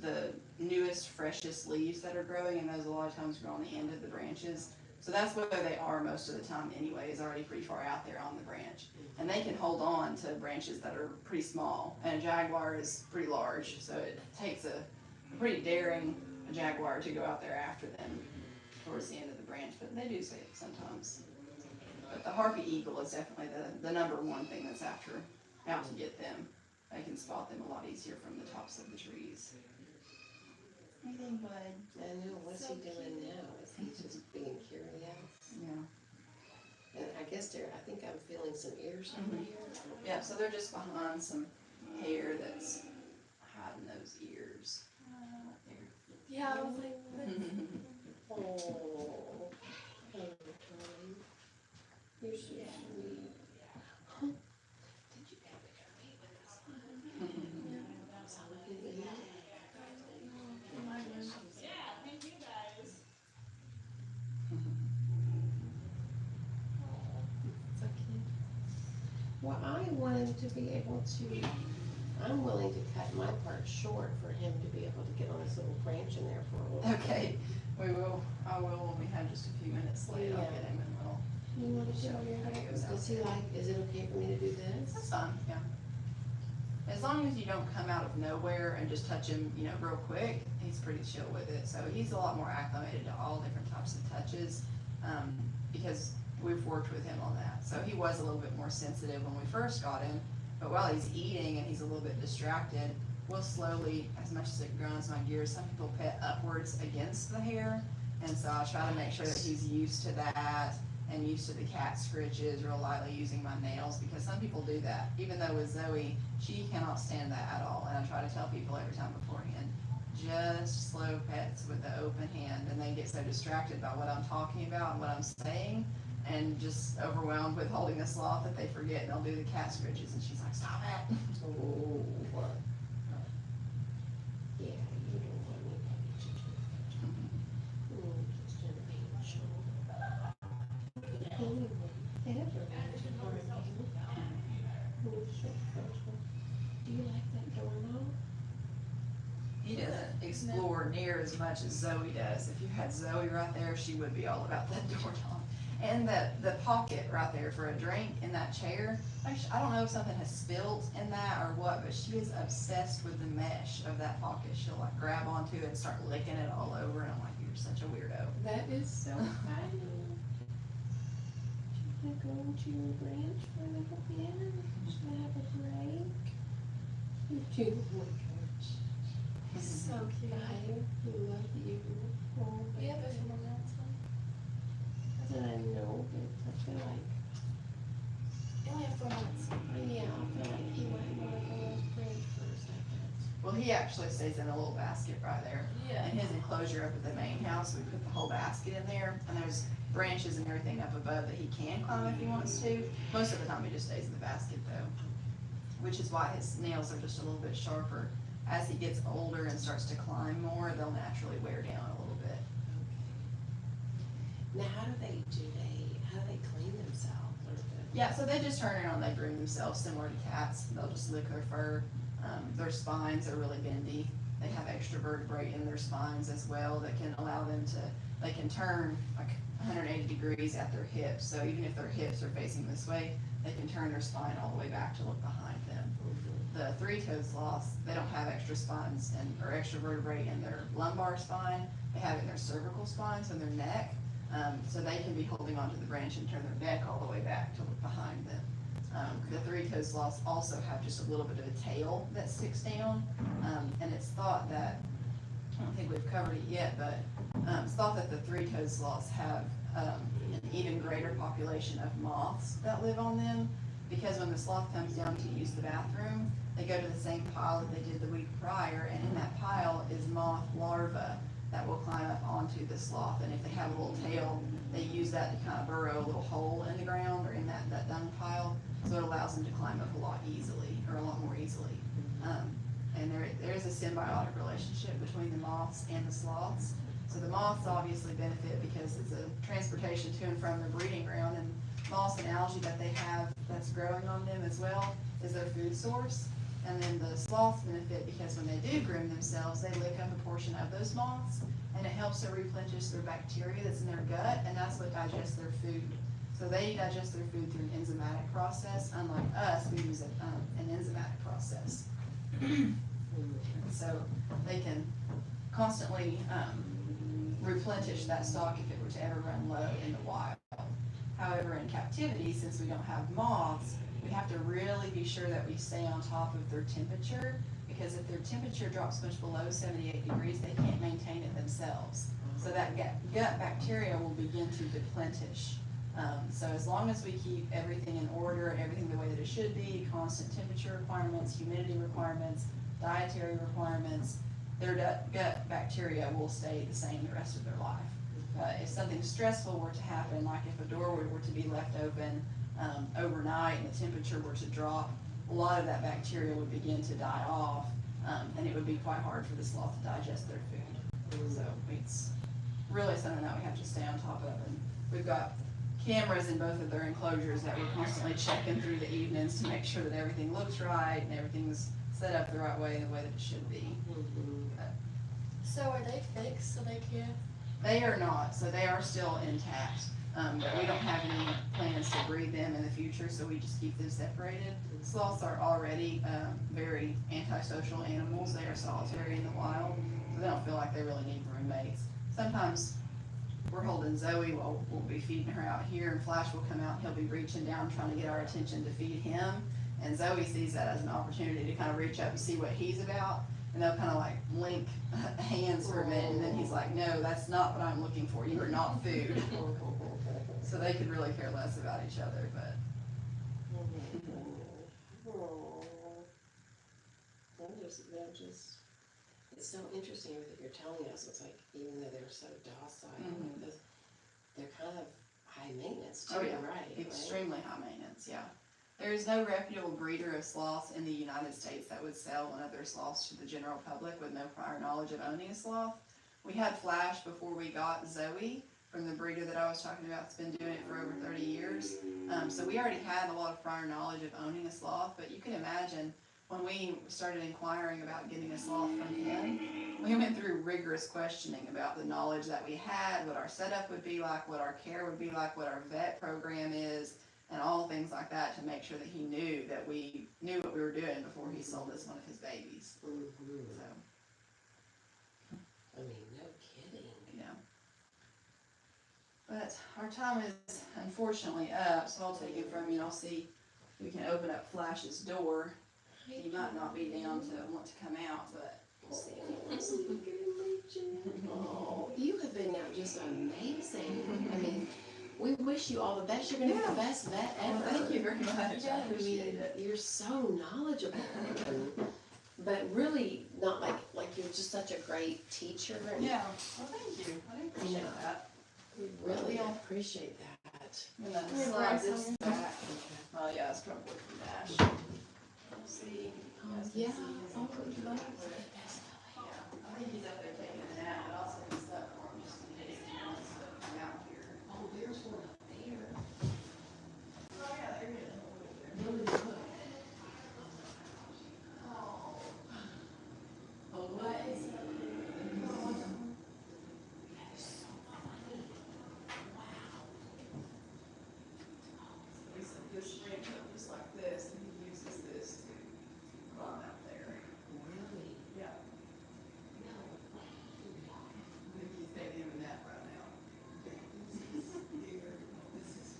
A: the newest, freshest leaves that are growing, and those a lot of times grow on the end of the branches. So that's where they are most of the time anyway, is already pretty far out there on the branch. And they can hold on to branches that are pretty small, and a jaguar is pretty large, so it takes a pretty daring jaguar to go out there after them towards the end of the branch, but they do say it sometimes. But the harpy eagle is definitely the number one thing that's out to get them. I can spot them a lot easier from the tops of the trees. Anything, bud?
C: I know, what's
B: So
C: he doing
B: cute.
C: now? Is he just being curious?
A: Yeah.
C: And I guess I think I'm feeling some ears over here.
A: Yeah, so they're just behind some hair that's hiding those ears.
B: Yeah, I was like,
C: Oh, oh, darling. You're so sweet. Huh? Did you have a meet with us? So I can eat. So cute. Well, I want him to be able to, I'm willing to cut my part short for him to be able to get on this little branch in there for a little.
A: Okay, I will when we have just a few minutes late, I'll get him and we'll.
C: You want to show your hair? Does he like, is it okay for me to do this?
A: That's fine, yeah. As long as you don't come out of nowhere and just touch him, real quick, he's pretty chill with it. So he's a lot more acclimated to all different types of touches, because we've worked with him on that. So he was a little bit more sensitive when we first got him, but while he's eating and he's a little bit distracted, we'll slowly, as much as it grinds my gears, some people pet upwards against the hair, and so I try to make sure that he's used to that and used to the cat scritches real lightly using my nails, because some people do that. Even though with Zoe, she cannot stand that at all, and I try to tell people every time beforehand, just slow pets with the open hand, and they get so distracted by what I'm talking about and what I'm saying, and just overwhelmed with holding the sloth that they forget, and they'll do the cat scritches, and she's like, stop it.
C: Oh. Yeah, you don't want anybody to touch him. Just an angel. Anyone ever wanted to harm you? Oh, so special. Do you like that doorknob?
A: He doesn't explore near as much as Zoe does. If you had Zoe right there, she would be all about that doorknob. And the pocket right there for a drink in that chair. Actually, I don't know if something has spilled in that or what, but she is obsessed with the mesh of that pocket. She'll like grab onto it and start licking it all over, and I'm like, you're such a weirdo.
C: That is so funny. Do you want to go into your branch for a little bit? Should I have a break? You do. Oh my gosh.
B: so cute.
C: I love you. Oh,
B: We have a few more minutes.
C: I know, but I feel like,
B: We only have 4 minutes.
C: yeah, I feel like he might want to go on break for a second.
A: Well, he actually stays in a little basket right there.
B: Yeah.
A: In his enclosure up at the main house, we put the whole basket in there, and there's branches and everything up above that he can climb if he wants to. Most of the time he just stays in the basket though, which is why his nails are just a little bit sharper. As he gets older and starts to climb more, they'll naturally wear down a little bit.
C: Now, how do they clean themselves? Or
A: Yeah, so they just turn around, they groom themselves similar to cats. They'll just lick their fur. Their spines are really bendy. They have extra vertebrae in their spines as well that can allow them to, they can turn like 180 degrees at their hips. So even if their hips are facing this way, they can turn their spine all the way back to look behind them. The three-toed sloths, they don't have extra spines or extra vertebrae in their lumbar spine. They have it in their cervical spine, so in their neck. So they can be holding onto the branch and turn their neck all the way back to look behind them. The three-toed sloths also have just a little bit of a tail that sticks down, and it's thought that, I don't think we've covered it yet, but it's thought that the three-toed sloths have an even greater population of moths that live on them, because when the sloth comes down to use the bathroom, they go to the same pile that they did the week prior, and in that pile is moth larvae that will climb up onto the sloth, and if they have a little tail, they use that to kind of burrow a little hole in the ground or in that dung pile, so it allows them to climb up a lot more easily. And there is a symbiotic relationship between the moths and the sloths. So the moths obviously benefit because it's a transportation to and from the breeding ground, and moss and algae that they have that's growing on them as well is their food source. And then the sloths benefit because when they do groom themselves, they lick up a portion of those moths, and it helps to replenish their bacteria that's in their gut, and that's what digests their food. So they digest their food through an enzymatic process. Unlike us, we use an enzymatic process. So they can constantly replenish that stock if it were to ever run low in the wild. However, in captivity, since we don't have moths, we have to really be sure that we stay on top of their temperature, because if their temperature drops much below 78 degrees, they can't maintain it themselves. So that gut bacteria will begin to deplenish. So as long as we keep everything in order and everything the way that it should be, constant temperature requirements, humidity requirements, dietary requirements, their gut bacteria will stay the same the rest of their life. If something stressful were to happen, like if a door were to be left open overnight and the temperature were to drop, a lot of that bacteria would begin to die off, and it would be quite hard for the sloth to digest their food. So it's really something that we have to stay on top of. And we've got cameras in both of their enclosures that we're constantly checking through the evenings to make sure that everything looks right and everything's set up the right way, the way that it should be.
B: So are they fixed so they can't?
A: They are not, so they are still intact. But we don't have any plans to breed them in the future, so we just keep them separated. Sloths are already very antisocial animals. They are solitary in the wild, so they don't feel like they really need roommates. Sometimes we're holding Zoe, we'll be feeding her out here, and Flash will come out and he'll be reaching down trying to get our attention to feed him. And Zoe sees that as an opportunity to kind of reach up and see what he's about. And they'll kind of like link hands for a minute, and then he's like, no, that's not what I'm looking for. You are not food. So they could really care less about each other, but.
C: They're just, it's so interesting everything you're telling us. It's like, even though they're so docile, they're kind of high maintenance too,
A: Oh, yeah.
C: right?
A: Extremely high maintenance, yeah. There is no reputable breeder of sloths in the United States that would sell one of their sloths to the general public with no prior knowledge of owning a sloth. We had Flash before we got Zoe from the breeder that I was talking about that's been doing it for over 30 years. So we already had a lot of prior knowledge of owning a sloth, but you can imagine when we started inquiring about getting a sloth from him, we went through rigorous questioning about the knowledge that we had, what our setup would be like, what our care would be like, what our vet program is, and all things like that to make sure that he knew that we knew what we were doing before he sold us one of his babies. So,
C: I mean, no kidding.
A: yeah. But our time is unfortunately up, so I'll take it from you and I'll see if we can open up Flash's door. He might not be down to want to come out, but we'll see if he wants to.
C: Oh, you have been just amazing. I mean, we wish you all the best. You're going to be the best vet ever.
A: Well, thank you very much.
C: Yeah,
A: I appreciate it.
C: You're so knowledgeable. But really not like you're just such a great teacher. And
A: Yeah, well, thank you. I appreciate that.
C: we really appreciate that.
A: I'm gonna slide this back. Oh, yeah, it's probably from Dash. We'll see. You guys can
C: Yeah.
A: see his enclosure. Yeah, I think he's up there taking a nap, but I'll set this up for him just in case he wants to come out here.
C: Oh, there's one up there.
A: Oh, yeah, there he is.
C: Really good. Oh, what is it? That is so funny. Wow.
A: We set this branch up just like this, and he uses this to climb out there.
C: Really?
A: Yeah. I think he's taking him a nap right now.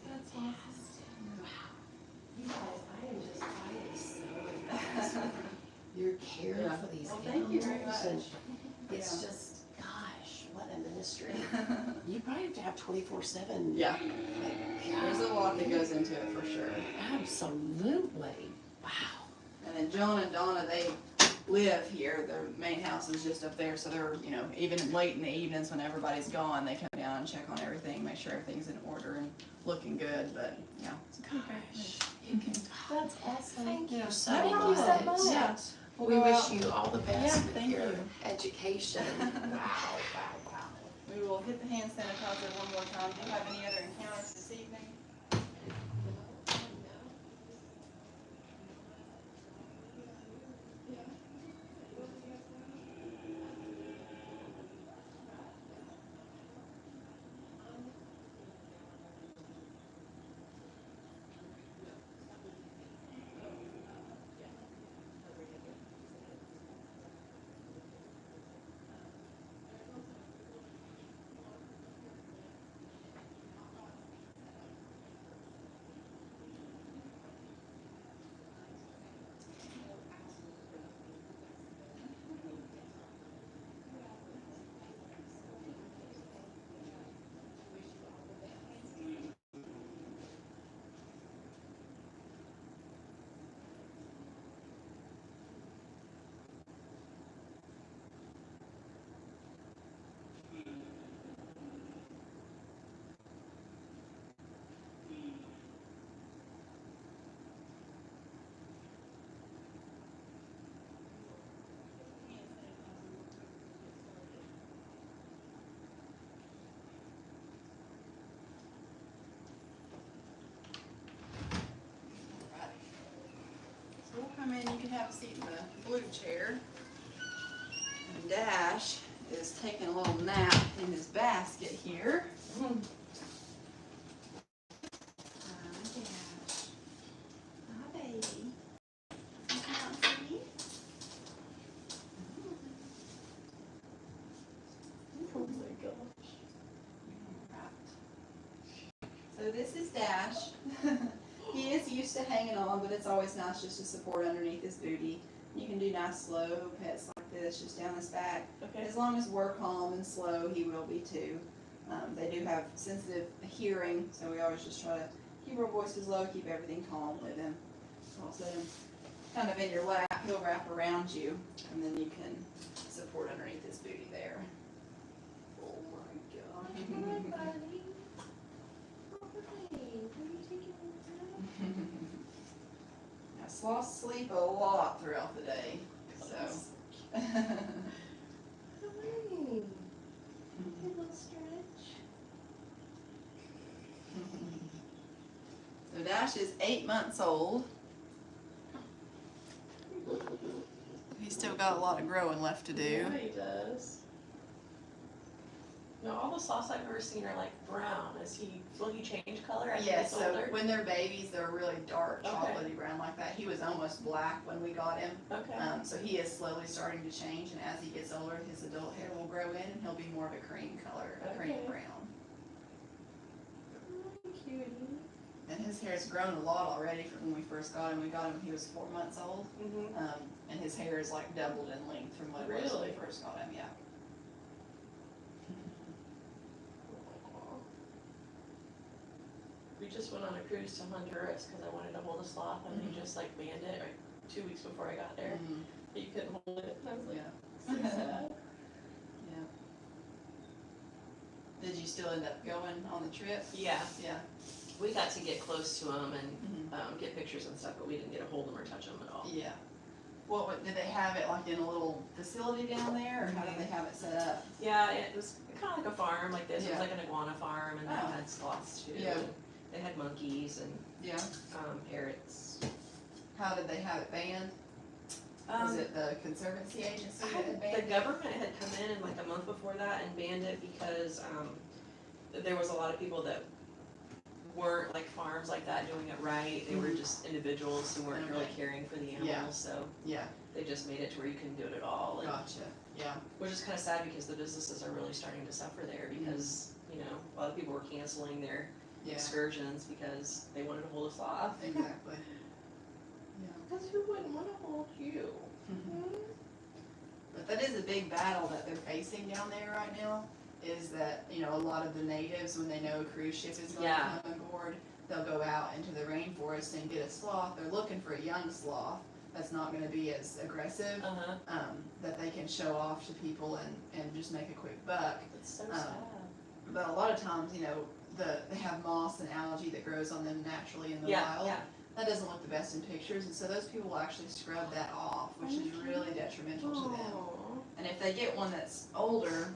C: That's fantastic. Wow. You guys, I am so impressed with your care
A: Yeah.
C: for these
A: Well,
C: animals.
A: thank you very much.
C: And it's
A: Yeah.
C: just, gosh, what a ministry. You probably have to have 24/7.
A: Yeah,
C: Like,
A: there's a lot that goes into it for sure.
C: Absolutely. Wow.
A: And then John and Donna, they live here. Their main house is just up there, so they're, even late in the evenings when everybody's gone, they come down and check on everything, make sure everything's in order and looking good, but, yeah. It's okay.
C: Gosh, you can,
B: That's awesome.
C: thank you
A: Yeah.
C: so
B: Thank you
C: much.
B: so much.
A: Yeah.
C: We
A: We'll go
C: wish
A: out.
C: you all the best
A: Yeah,
C: with
A: thank
C: your
A: you.
C: education. Wow.
A: We will hit the hand sanitizer one more time. Do you have any other encounters this evening? have a seat in the blue chair. And Dash is taking a little nap in his basket here. Hi, Dash. Hi, baby. You come out and see?
C: Oh my gosh.
A: So this is Dash. He is used to hanging on, but it's always nice just to support underneath his booty. You can do nice slow pets like this, just down his back.
C: Okay.
A: As long as we're calm and slow, he will be too. They do have sensitive hearing, so we always just try to keep our voices low, keep everything calm with him. I'll set him kind of in your lap. He'll wrap around you, and then you can support underneath his booty there. Oh my God. Now, sloths sleep a lot throughout the day, so. So Dash is 8 months old. He's still got a lot of growing left to do.
C: Yeah, he does. No, all the sloths I've ever seen are like brown. Will he change color as he
A: Yes,
C: gets
A: so
C: older?
A: when they're babies, they're really dark,
C: Okay.
A: chocolatey brown like that. He was almost black when we got him.
C: Okay.
A: So he is slowly starting to change, and as he gets older, his adult hair will grow in, and he'll be more of a cream color, a cream
C: Okay.
A: brown.
C: Cutie.
A: And his hair's grown a lot already from when we first got him. We got him when he was 4 months old,
C: Mm-hmm.
A: and his hair is like doubled in length from what it was when we
C: Really?
A: first got him. Yeah.
C: We just went on a cruise to Honduras because I wanted to hold a sloth, and they just like banned it like 2 weeks before I got there.
A: Mhm.
C: But you couldn't hold it. And I was like,
A: Yeah.
C: so sad.
A: Yeah. Did you still end up going on the trip?
C: Yeah,
A: Yeah.
C: we got to get close to them and
A: Mhm.
C: get pictures and stuff, but we didn't get to hold them or touch them at all.
A: Yeah. What did they have it like in a little facility down there, or how did they have it set up?
C: Yeah, it was kind of like a farm like this. It
A: Yeah.
C: was like an iguana farm, and they
A: Oh.
C: had sloths too.
A: Yeah.
C: And they had monkeys and
A: Yeah.
C: parrots.
A: How did they have it banned? Was it the conservancy agency that had banned
C: The
A: it?
C: government had come in like a month before that and banned it because there was a lot of people that weren't like farms like that doing it right. They were just individuals who weren't really
A: Okay.
C: caring for the animals,
A: Yeah.
C: so
A: Yeah.
C: they just made it to where you couldn't do it at all. And,
A: Gotcha. Yeah.
C: which is kind of sad because the businesses are really starting to suffer there because, you know, a lot of people were canceling their
A: Yeah.
C: excursions because they wanted to hold a sloth.
A: Exactly. Yeah.
C: Because who wouldn't want to hold you?
A: But that is a big battle that they're facing down there right now, is that, you know, a lot of the natives, when they know a cruise ship is going to
C: Yeah.
A: come on board, they'll go out into the rainforest and get a sloth. They're looking for a young sloth that's not going to be as aggressive,
C: Uh-huh.
A: that they can show off to people and just make a quick buck.
C: It's so
A: Um,
C: sad.
A: But a lot of times, you know, they have moss and algae that grows on them naturally in the
C: Yeah,
A: wild.
C: yeah.
A: That doesn't look the best in pictures, and so those people will actually scrub that off, which is really detrimental to them.
C: Aw.
A: And if they get one that's older,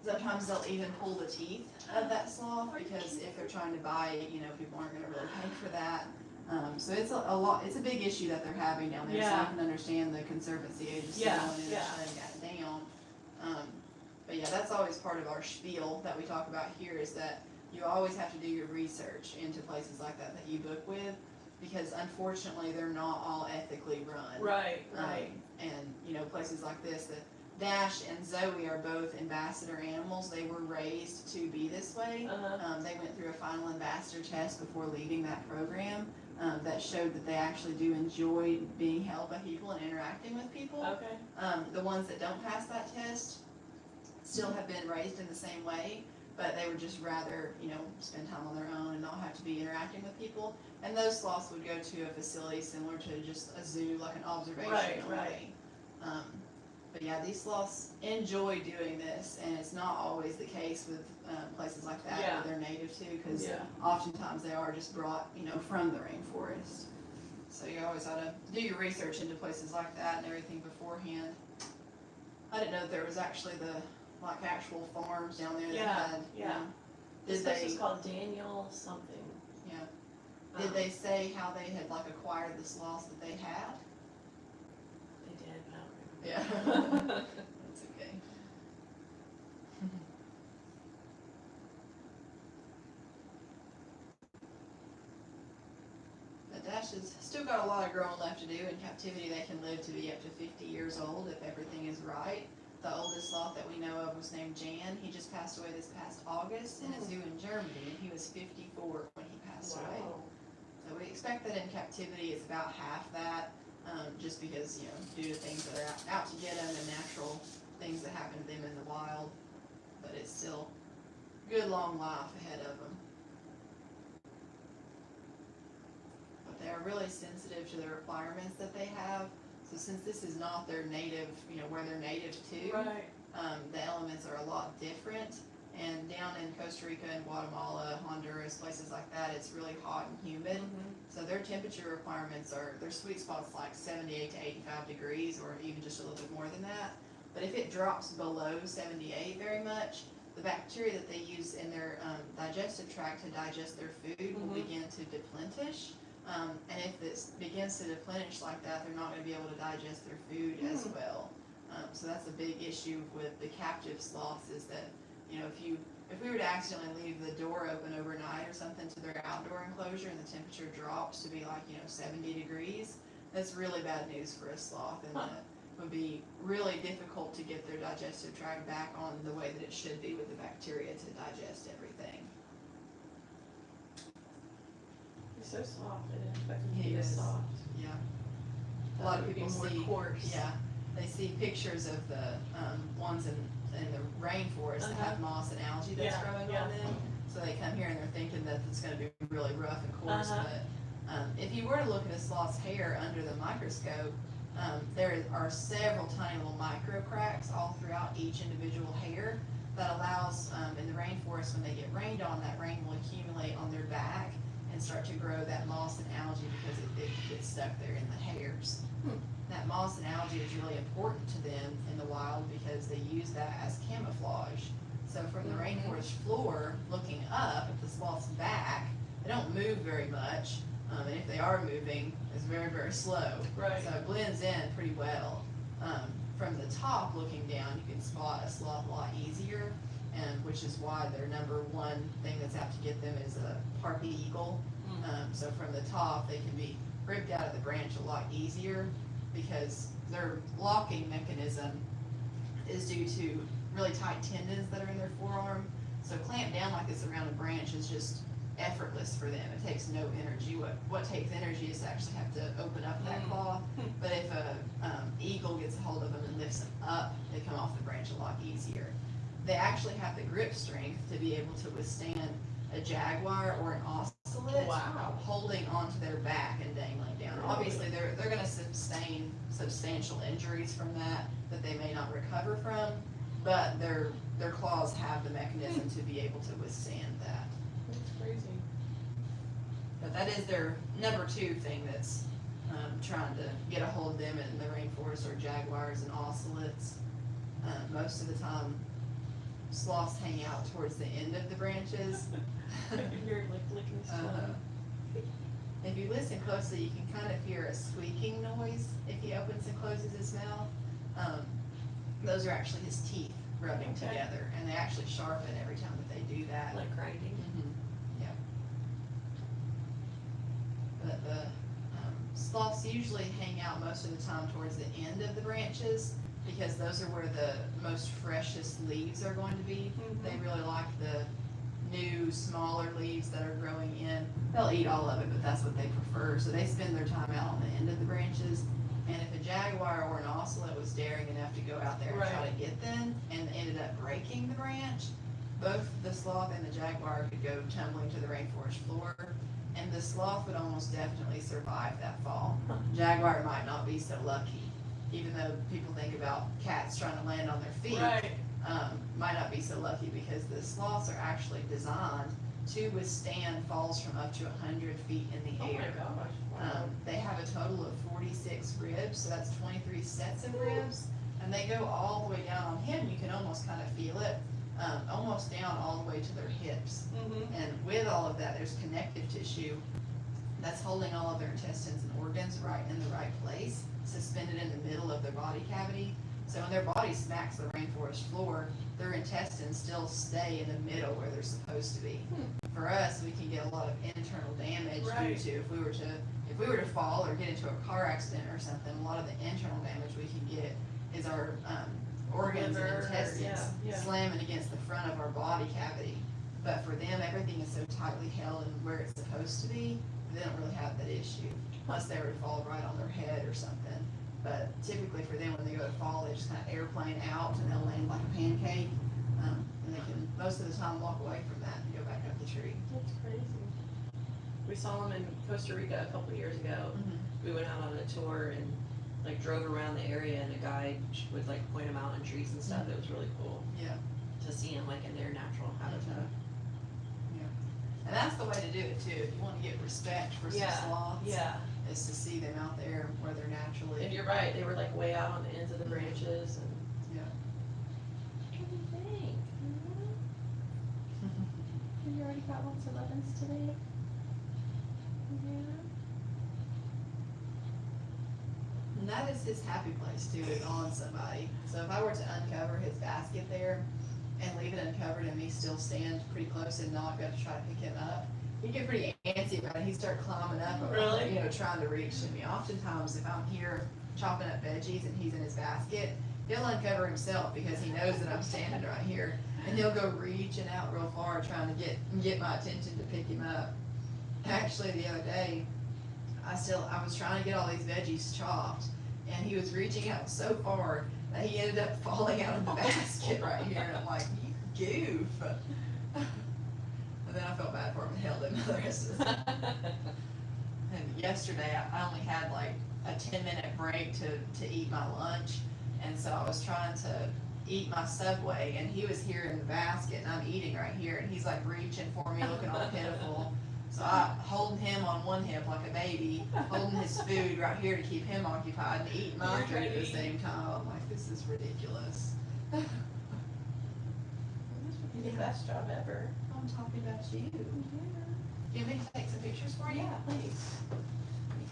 A: sometimes they'll even pull the teeth of that sloth, because if they're trying to buy it, you know, people aren't gonna really pay for that. So it's a lot, it's a big issue that they're having down there, so I
C: Yeah.
A: can understand the conservancy agency
C: Yeah,
A: going in and
C: yeah.
A: shutting that down. But yeah, that's always part of our spiel that we talk about here, is that you always have to do your research into places like that you book with, because unfortunately, they're not all ethically run.
C: Right, right.
A: And, you know, places like this, that Dash and Zoe are both ambassador animals. They were raised to be this way.
C: Uh-huh.
A: They went through a final ambassador test before leaving that program, that showed that they actually do enjoy being held by people and interacting with people.
C: Okay.
A: The ones that don't pass that test still have been raised in the same way, but they would just rather, you know, spend time on their own and not have to be interacting with people. And those sloths would go to a facility similar to just a zoo, like an observation
C: Right,
A: only.
C: right.
A: But yeah, these sloths enjoy doing this, and it's not always the case with places like that
C: Yeah.
A: where they're native to, because
C: Yeah.
A: oftentimes they are just brought, you know, from the rainforest. So you always ought to do your research into places like that and everything beforehand. I didn't know that there was actually like actual farms down there that
C: Yeah,
A: had, you
C: yeah.
A: know.
C: This
A: Did
C: place
A: they,
C: is called Daniel something.
A: did they say how they had like acquired the sloths that they had? Yeah. That's okay. The Dash has still got a lot of growing left to do. In captivity, they can live to be up to 50 years old if everything is right. The oldest sloth that we know of was named Jan. He just passed away this past August in a zoo in Germany, and he was 54 when he passed away. So we expect that in captivity it's about half that, just because, due to things that are out to get them and natural things that happen to them in the wild. But it's still good long life ahead of them. But they are really sensitive to the requirements that they have. So since this is not their native, where they're native to,
D: Right.
A: the elements are a lot different. And down in Costa Rica and Guatemala, Honduras, places like that, it's really hot and humid. So their temperature requirements their sweet spot's like 78 to 85 degrees, or even just a little bit more than that. But if it drops below 78 very much, the bacteria that they use in their digestive tract to digest their food will begin to deplenish. And if it begins to deplenish like that, they're not going to be able to digest their food as well. So that's a big issue with the captive sloths, is that, if we were to accidentally leave the door open overnight or something to their outdoor enclosure and the temperature drops to be like, 70 degrees, that's really bad news for a sloth, and it would be really difficult to get their digestive tract back on the way that it should be with the bacteria to digest everything.
D: He's so soft. I didn't expect him to
A: He
D: be this
A: is.
D: soft.
A: Yeah. A lot of
D: Thought it would be
A: people
D: more
A: see,
D: coarse.
A: yeah, they see pictures of the ones in the rainforest that have moss and algae that's
D: Yeah,
A: growing
D: yeah.
A: on them. So they come here and they're thinking that it's going to be really rough and coarse. But if you were to look at a sloth's hair under the microscope, there are several tiny little micro cracks all throughout each individual hair that allows, in the rainforest, when they get rained on, that rain will accumulate on their back and start to grow that moss and algae because it gets stuck there in the hairs. That moss and algae is really important to them in the wild because they use that as camouflage. So from the rainforest floor, looking up at the sloth's back, they don't move very much, and if they are moving, it's very, very slow.
D: Right.
A: So it blends in pretty well. From the top looking down, you can spot a sloth a lot easier, and which is why their number one thing that's out to get them is a harpy eagle. So from the top, they can be ripped out of the branch a lot easier because their locking mechanism is due to really tight tendons that are in their forearm. So clamped down like this around a branch is just effortless for them. It takes no energy. What takes energy is to actually have to open up that claw. But if a eagle gets a hold of them and lifts them up, they come off the branch a lot easier. They actually have the grip strength to be able to withstand a jaguar or an ocelot holding onto their back and dangling down.
D: Really?
A: Obviously, they're going to sustain substantial injuries from that they may not recover from, but their claws have the mechanism to be able to withstand that.
D: That's crazy.
A: But that is their number two thing that's trying to get a hold of them in the rainforest, or jaguars and ocelots. Most of the time, sloths hang out towards the end of the branches.
D: You're like licking his tongue.
A: If you listen closely, you can kind of hear a squeaking noise if he opens and closes his mouth. Those are actually his teeth rubbing
D: Okay.
A: together, and they actually sharpen every time that they do that.
D: Like grinding.
A: Yeah. But the sloths usually hang out most of the time towards the end of the branches because those are where the most freshest leaves are going to be. They really like the new, smaller leaves that are growing in. They'll eat all of it, but that's what they prefer. So they spend their time out on the end of the branches. And if a jaguar or an ocelot was daring enough to go out there and try to get them and ended up breaking the branch, both the sloth and the jaguar could go tumbling to the rainforest floor, and the sloth would almost definitely survive that fall. Jaguar might not be so lucky, even though people think about cats trying to land on their feet.
D: Right.
A: Might not be so lucky because the sloths are actually designed to withstand falls from up to 100 feet in the
D: Oh my
A: air.
D: gosh. Wow.
A: They have a total of 46 ribs, so that's 23 sets of ribs, and they go all the way down on him. You can almost kind of feel it, almost down all the way to their hips. And with all of that, there's connective tissue that's holding all of their intestines and organs right in the right place, suspended in the middle of their body cavity. So when their body smacks the rainforest floor, their intestines still stay in the middle where they're supposed to be. For us, we can get a lot of internal damage
D: Right.
A: due to if we were to fall or get into a car accident or something. A lot of the internal damage we can get is our organs
D: Liver,
A: and intestines
D: yeah.
A: slamming against the front of our body cavity. But for them, everything is so tightly held and where it's supposed to be, they don't really have that issue. Unless they were to fall right on their head or something. But typically for them, when they go to fall, they just kind of airplane out and they'll land like a pancake. And they can, most of the time, walk away from that and go back up the tree.
D: That's crazy. We saw them in Costa Rica a couple years ago. We went out on a tour and like drove around the area, and a guide would like point them out in trees and stuff. It was really cool
A: Yeah.
D: to see them like in their natural habitat.
A: And that's the way to do it too. If you want to get respect for some sloths,
D: Yeah.
A: is to see them out there where they're naturally.
D: And you're right, they were like way out on the ends of the branches and.
A: Yeah.
D: What do you think? You already got lots of 11s today? Yeah.
A: And that is his happy place too, is on somebody. So if I were to uncover his basket there and leave it uncovered and me still stand pretty close and not go to try to pick him up, he'd get pretty antsy about it. He'd start climbing up,
D: Really?
A: trying to reach to me. Oftentimes, if I'm here chopping up veggies and he's in his basket, he'll uncover himself because he knows that I'm standing right here, and he'll go reaching out real far trying to get my attention to pick him up. Actually, the other day, I was trying to get all these veggies chopped, and he was reaching out so far that he ended up falling out of the basket right here, and I'm like, you goof. And then I felt bad for him and held him the rest of the time. And yesterday, I only had like a 10-minute break to eat my lunch, and so I was trying to eat my Subway, and he was here in the basket, and I'm eating right here, and he's like reaching for me, looking all pitiful. So I holding him on one hip like a baby, holding his food right here to keep him occupied, and eating my food at the same time. I'm like, this is ridiculous.
D: This would be the best job ever.
A: I'm talking about you. Do you want me to take some pictures for you?
D: Yeah, please.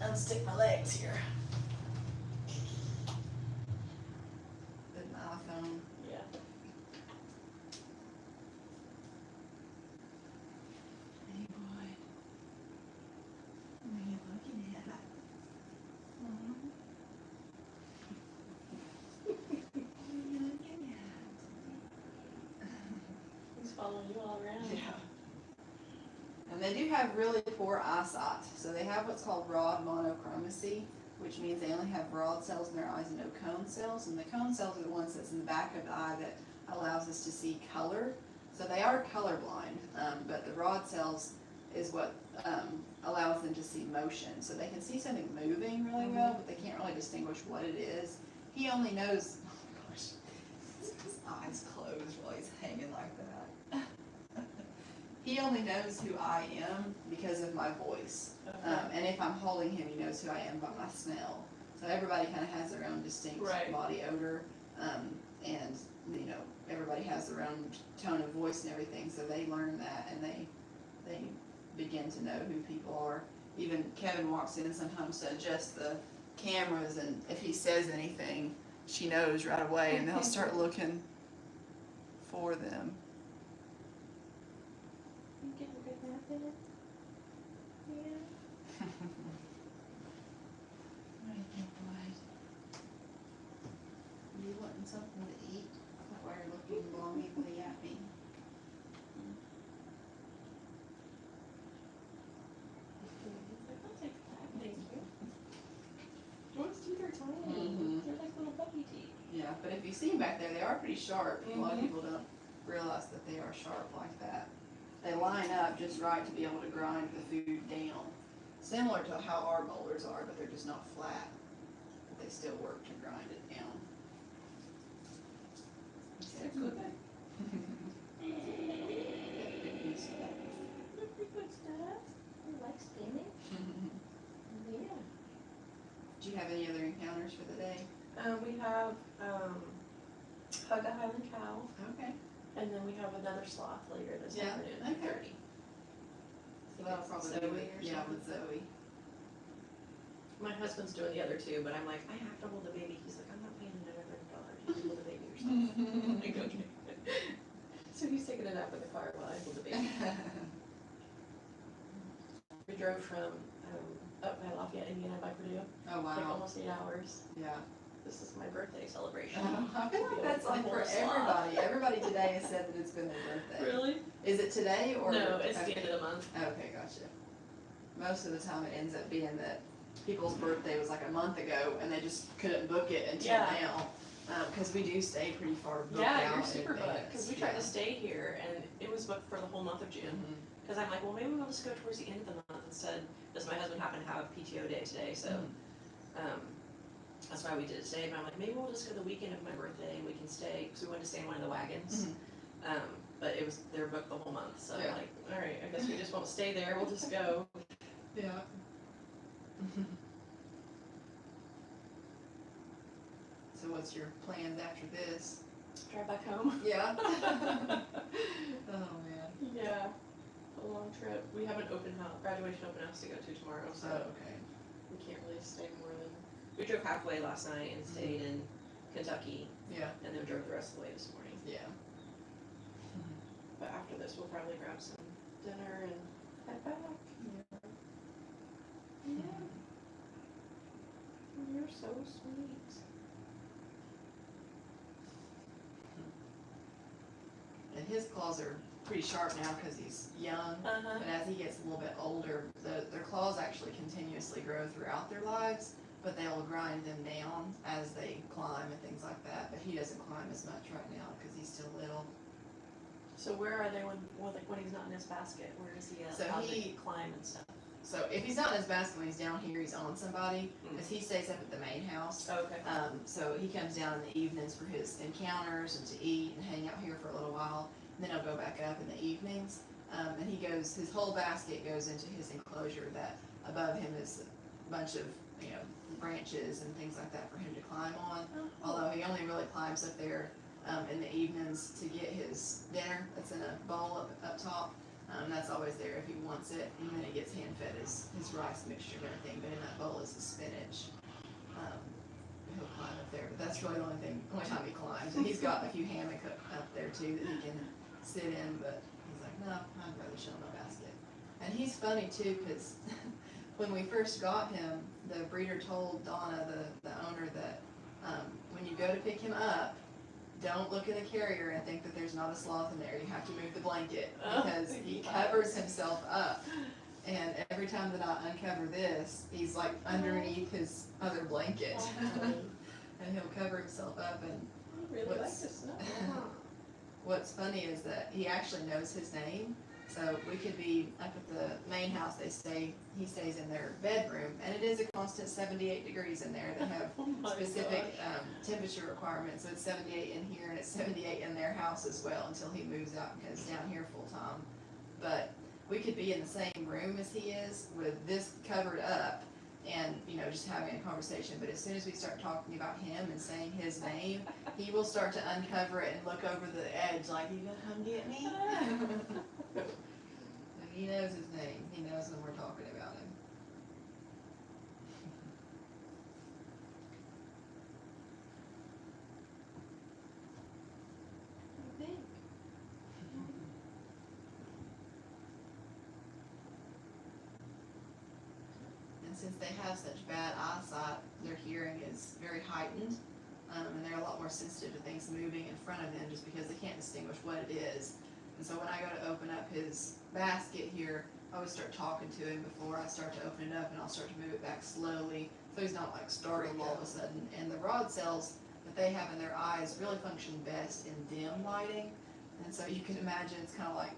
A: Unstick my legs here. With my iPhone.
D: Yeah.
A: Hey boy. What are you looking at? What are you looking at?
D: He's following you all around.
A: Yeah. And they do have really poor eyesight. So they have what's called rod monochromacy, which means they only have rod cells in their eyes and no cone cells. And the cone cells are the ones that's in the back of the eye that allows us to see color. So they are colorblind, but the rod cells is what allows them to see motion. So they can see something moving really well, but they can't really distinguish what it is. He only knows, oh my gosh, his eyes closed while he's hanging like that. He only knows who I am because of my voice. And if I'm holding him, he knows who I am by my smell. So everybody kind of has their own distinct
D: Right.
A: body odor. And, everybody has their own tone of voice and everything. So they learn that, and they begin to know who people are. Even Kevin walks in sometimes to adjust the cameras, and if he says anything, she knows right away, and they'll start looking for them.
D: You getting a good nap in it? Yeah.
A: What do you think, boy? You wanting something to eat? That way you're looking longingly at me.
D: He's like, I'll take that, thank you. Joy's teeth are tiny.
A: Mhm.
D: They're like little puppy teeth.
A: Yeah, but if you see them back there, they are pretty sharp. A lot of
D: Mhm.
A: people don't realize that they are sharp like that. They line up just right to be able to grind the food down. Similar to how our molars are, but they're just not flat. But they still work to grind it down.
D: They're good. Look, pretty good stuff. I like spinning. Yeah.
A: Do you have any other encounters for the day?
D: We have, hug a Highland cow,
A: Okay.
D: and then we have another sloth later this
A: Yeah,
D: afternoon,
A: okay.
D: 2:30.
A: So that'll probably
D: Zoe
A: be
D: or
A: with, yeah,
D: something.
A: with Zoe.
D: My husband's doing the other two, but I'm like, I have to hold the baby. He's like, I'm not paying another $100. You can hold the baby yourself. I'm like, okay. So he's taking a nap in the car while I hold the baby. We drove from up by Lafayette, Indiana by Purdue,
A: Oh,
D: like
A: wow.
D: almost 8 hours.
A: Yeah.
D: This is my birthday celebration.
A: I feel like that's like for everybody. Everybody today has said that it's been their birthday.
D: Really?
A: Is it today or?
D: No, it's
A: okay.
D: the end of the month.
A: Okay, gotcha. Most of the time it ends up being that people's birthday was like a month ago and they just couldn't book it until now. Cause we do stay pretty far booked out.
D: Yeah, you're
A: in
D: super booked,
A: advance.
D: because we tried to stay here, and it was booked for the whole month of June.
A: Mhm.
D: Because I'm like, well, maybe we'll just go towards the end of the month instead, because my husband happened to have a PTO day today, so, that's why we did it today, but I'm like, maybe we'll just go the weekend of my birthday, and we can stay, because we wanted to stay in one of the wagons. But they were booked the whole month, so I'm
A: Yeah.
D: like, all right, I guess we just won't stay there, we'll just go.
A: Yeah. So what's your plans after this?
D: Drive back home.
A: Yeah. Oh, man.
D: Yeah, a long trip. We have an graduation open house to go to tomorrow, so.
A: Oh, okay.
D: We can't really stay more than, we drove halfway last night and stayed in Kentucky,
A: Yeah.
D: and then drove the rest of the way this morning.
A: Yeah.
D: But after this, we'll probably grab some dinner and head back. Yeah. You're so sweet.
A: And his claws are pretty sharp now because he's young.
D: Uh-huh.
A: But as he gets a little bit older, their claws actually continuously grow throughout their lives, but they'll grind them down as they climb and things like that. But he doesn't climb as much right now because he's still little.
D: So where are they when he's not in his basket? Where is he at?
A: So
D: How does
A: he-
D: climb and stuff?
A: So if he's not in his basket when he's down here, he's on somebody because he stays up at the main house.
D: Okay.
A: So he comes down in the evenings for his encounters and to eat and hang out here for a little while. And then he'll go back up in the evenings. And his whole basket goes into his enclosure that above him is a bunch of, branches and things like that for him to climb on. Although he only really climbs up there in the evenings to get his dinner that's in a bowl up top. That's always there if he wants it. And then he gets hand-fed his rice mixture and everything. But in that bowl is the spinach. He'll climb up there, but that's really the only time he climbs. And he's got a few hammocks up there too that he can sit in, but he's like, no, I'd rather chill in my basket. And he's funny too, because when we first got him, the breeder told Donna, the owner, that when you go to pick him up, don't look in the carrier and think that there's not a sloth in there. You have to move the blanket because he covers himself up. And every time that I uncover this, he's like underneath his other blanket. And he'll cover himself up. And
D: I really like this stuff.
A: what's funny is that he actually knows his name. So we could be up at the main house he stays in their bedroom, and it is a constant 78 degrees in there. They have specific temperature requirements, so it's 78 in here and it's 78 in their house as well until he moves out and goes down here full time. But we could be in the same room as he is with this covered up and, just having a conversation. But as soon as we start talking about him and saying his name, he will start to uncover it and look over the edge like, you gonna come get me? And he knows his name. He knows when we're talking about him.
D: I think.
A: And since they have such bad eyesight, their hearing is very heightened, and they're a lot more sensitive to things moving in front of them just because they can't distinguish what it is. And so when I go to open up his basket here, I always start talking to him before I start to open it up, and I'll start to move it back slowly so he's not like startled all of a sudden. And the rod cells that they have in their eyes really function best in dim lighting. And so you can imagine it's kind of like,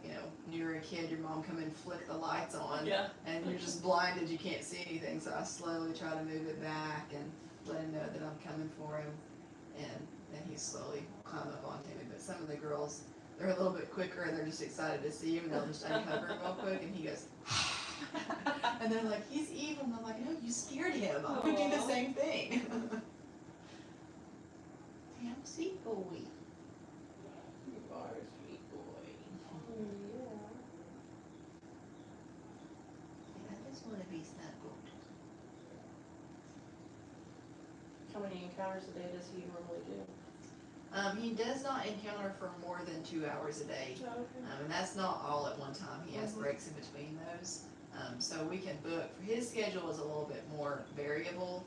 A: when you were a kid, your mom come and flick the lights on, and you're just blinded, you can't see anything. So I slowly try to move it back and let him know that I'm coming for him, and then he slowly climb up onto me. But some of the girls, they're a little bit quicker and they're just excited to see him, and they'll just uncover him real quick, and he goes, and they're like, he's evil. And I'm like, no, you scared him. I would do the same thing. Damn sweet boy.
D: You are a sweet boy.
A: I just want to be snuggled.
D: How many encounters a day does he normally do?
A: He does not encounter for more than 2 hours a day.
B: Oh, okay.
A: And that's not all at one time, he has breaks in between those. So we can book, his schedule is a little bit more variable.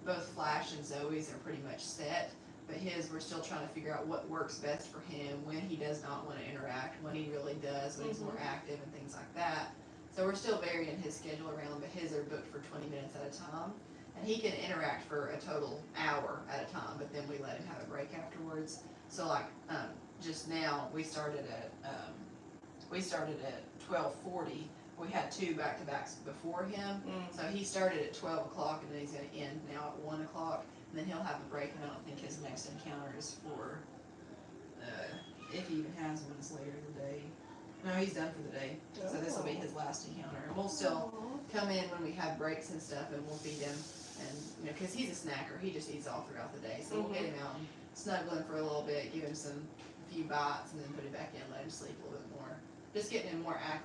A: Both Flash and Zoe's are pretty much set, but his, we're still trying to figure out what works best for him, when he does not wanna interact, when he really does, when he's more active and things like that. So we're still varying his schedule around, but his are booked for 20 minutes at a time. And he can interact for a total hour at a time, but then we let him have a break afterwards. So like, just now, we started at 12:40. We had 2 back-to-backs before him. So he started at 12 o'clock and then he's gonna end now at 1 o'clock. And then he'll have a break, and I don't think his next encounter is for, if he even has one, it's later in the day. No, he's done for the day. So this will be his last encounter. And we'll still come in when we have breaks and stuff, and we'll feed him. And, you know, cause he's a snacker, he just eats all throughout the day. So we'll get him out and snuggle him for a little bit, give him a few bites, and then put him back in, let him sleep a little bit more. Just getting him more acclimated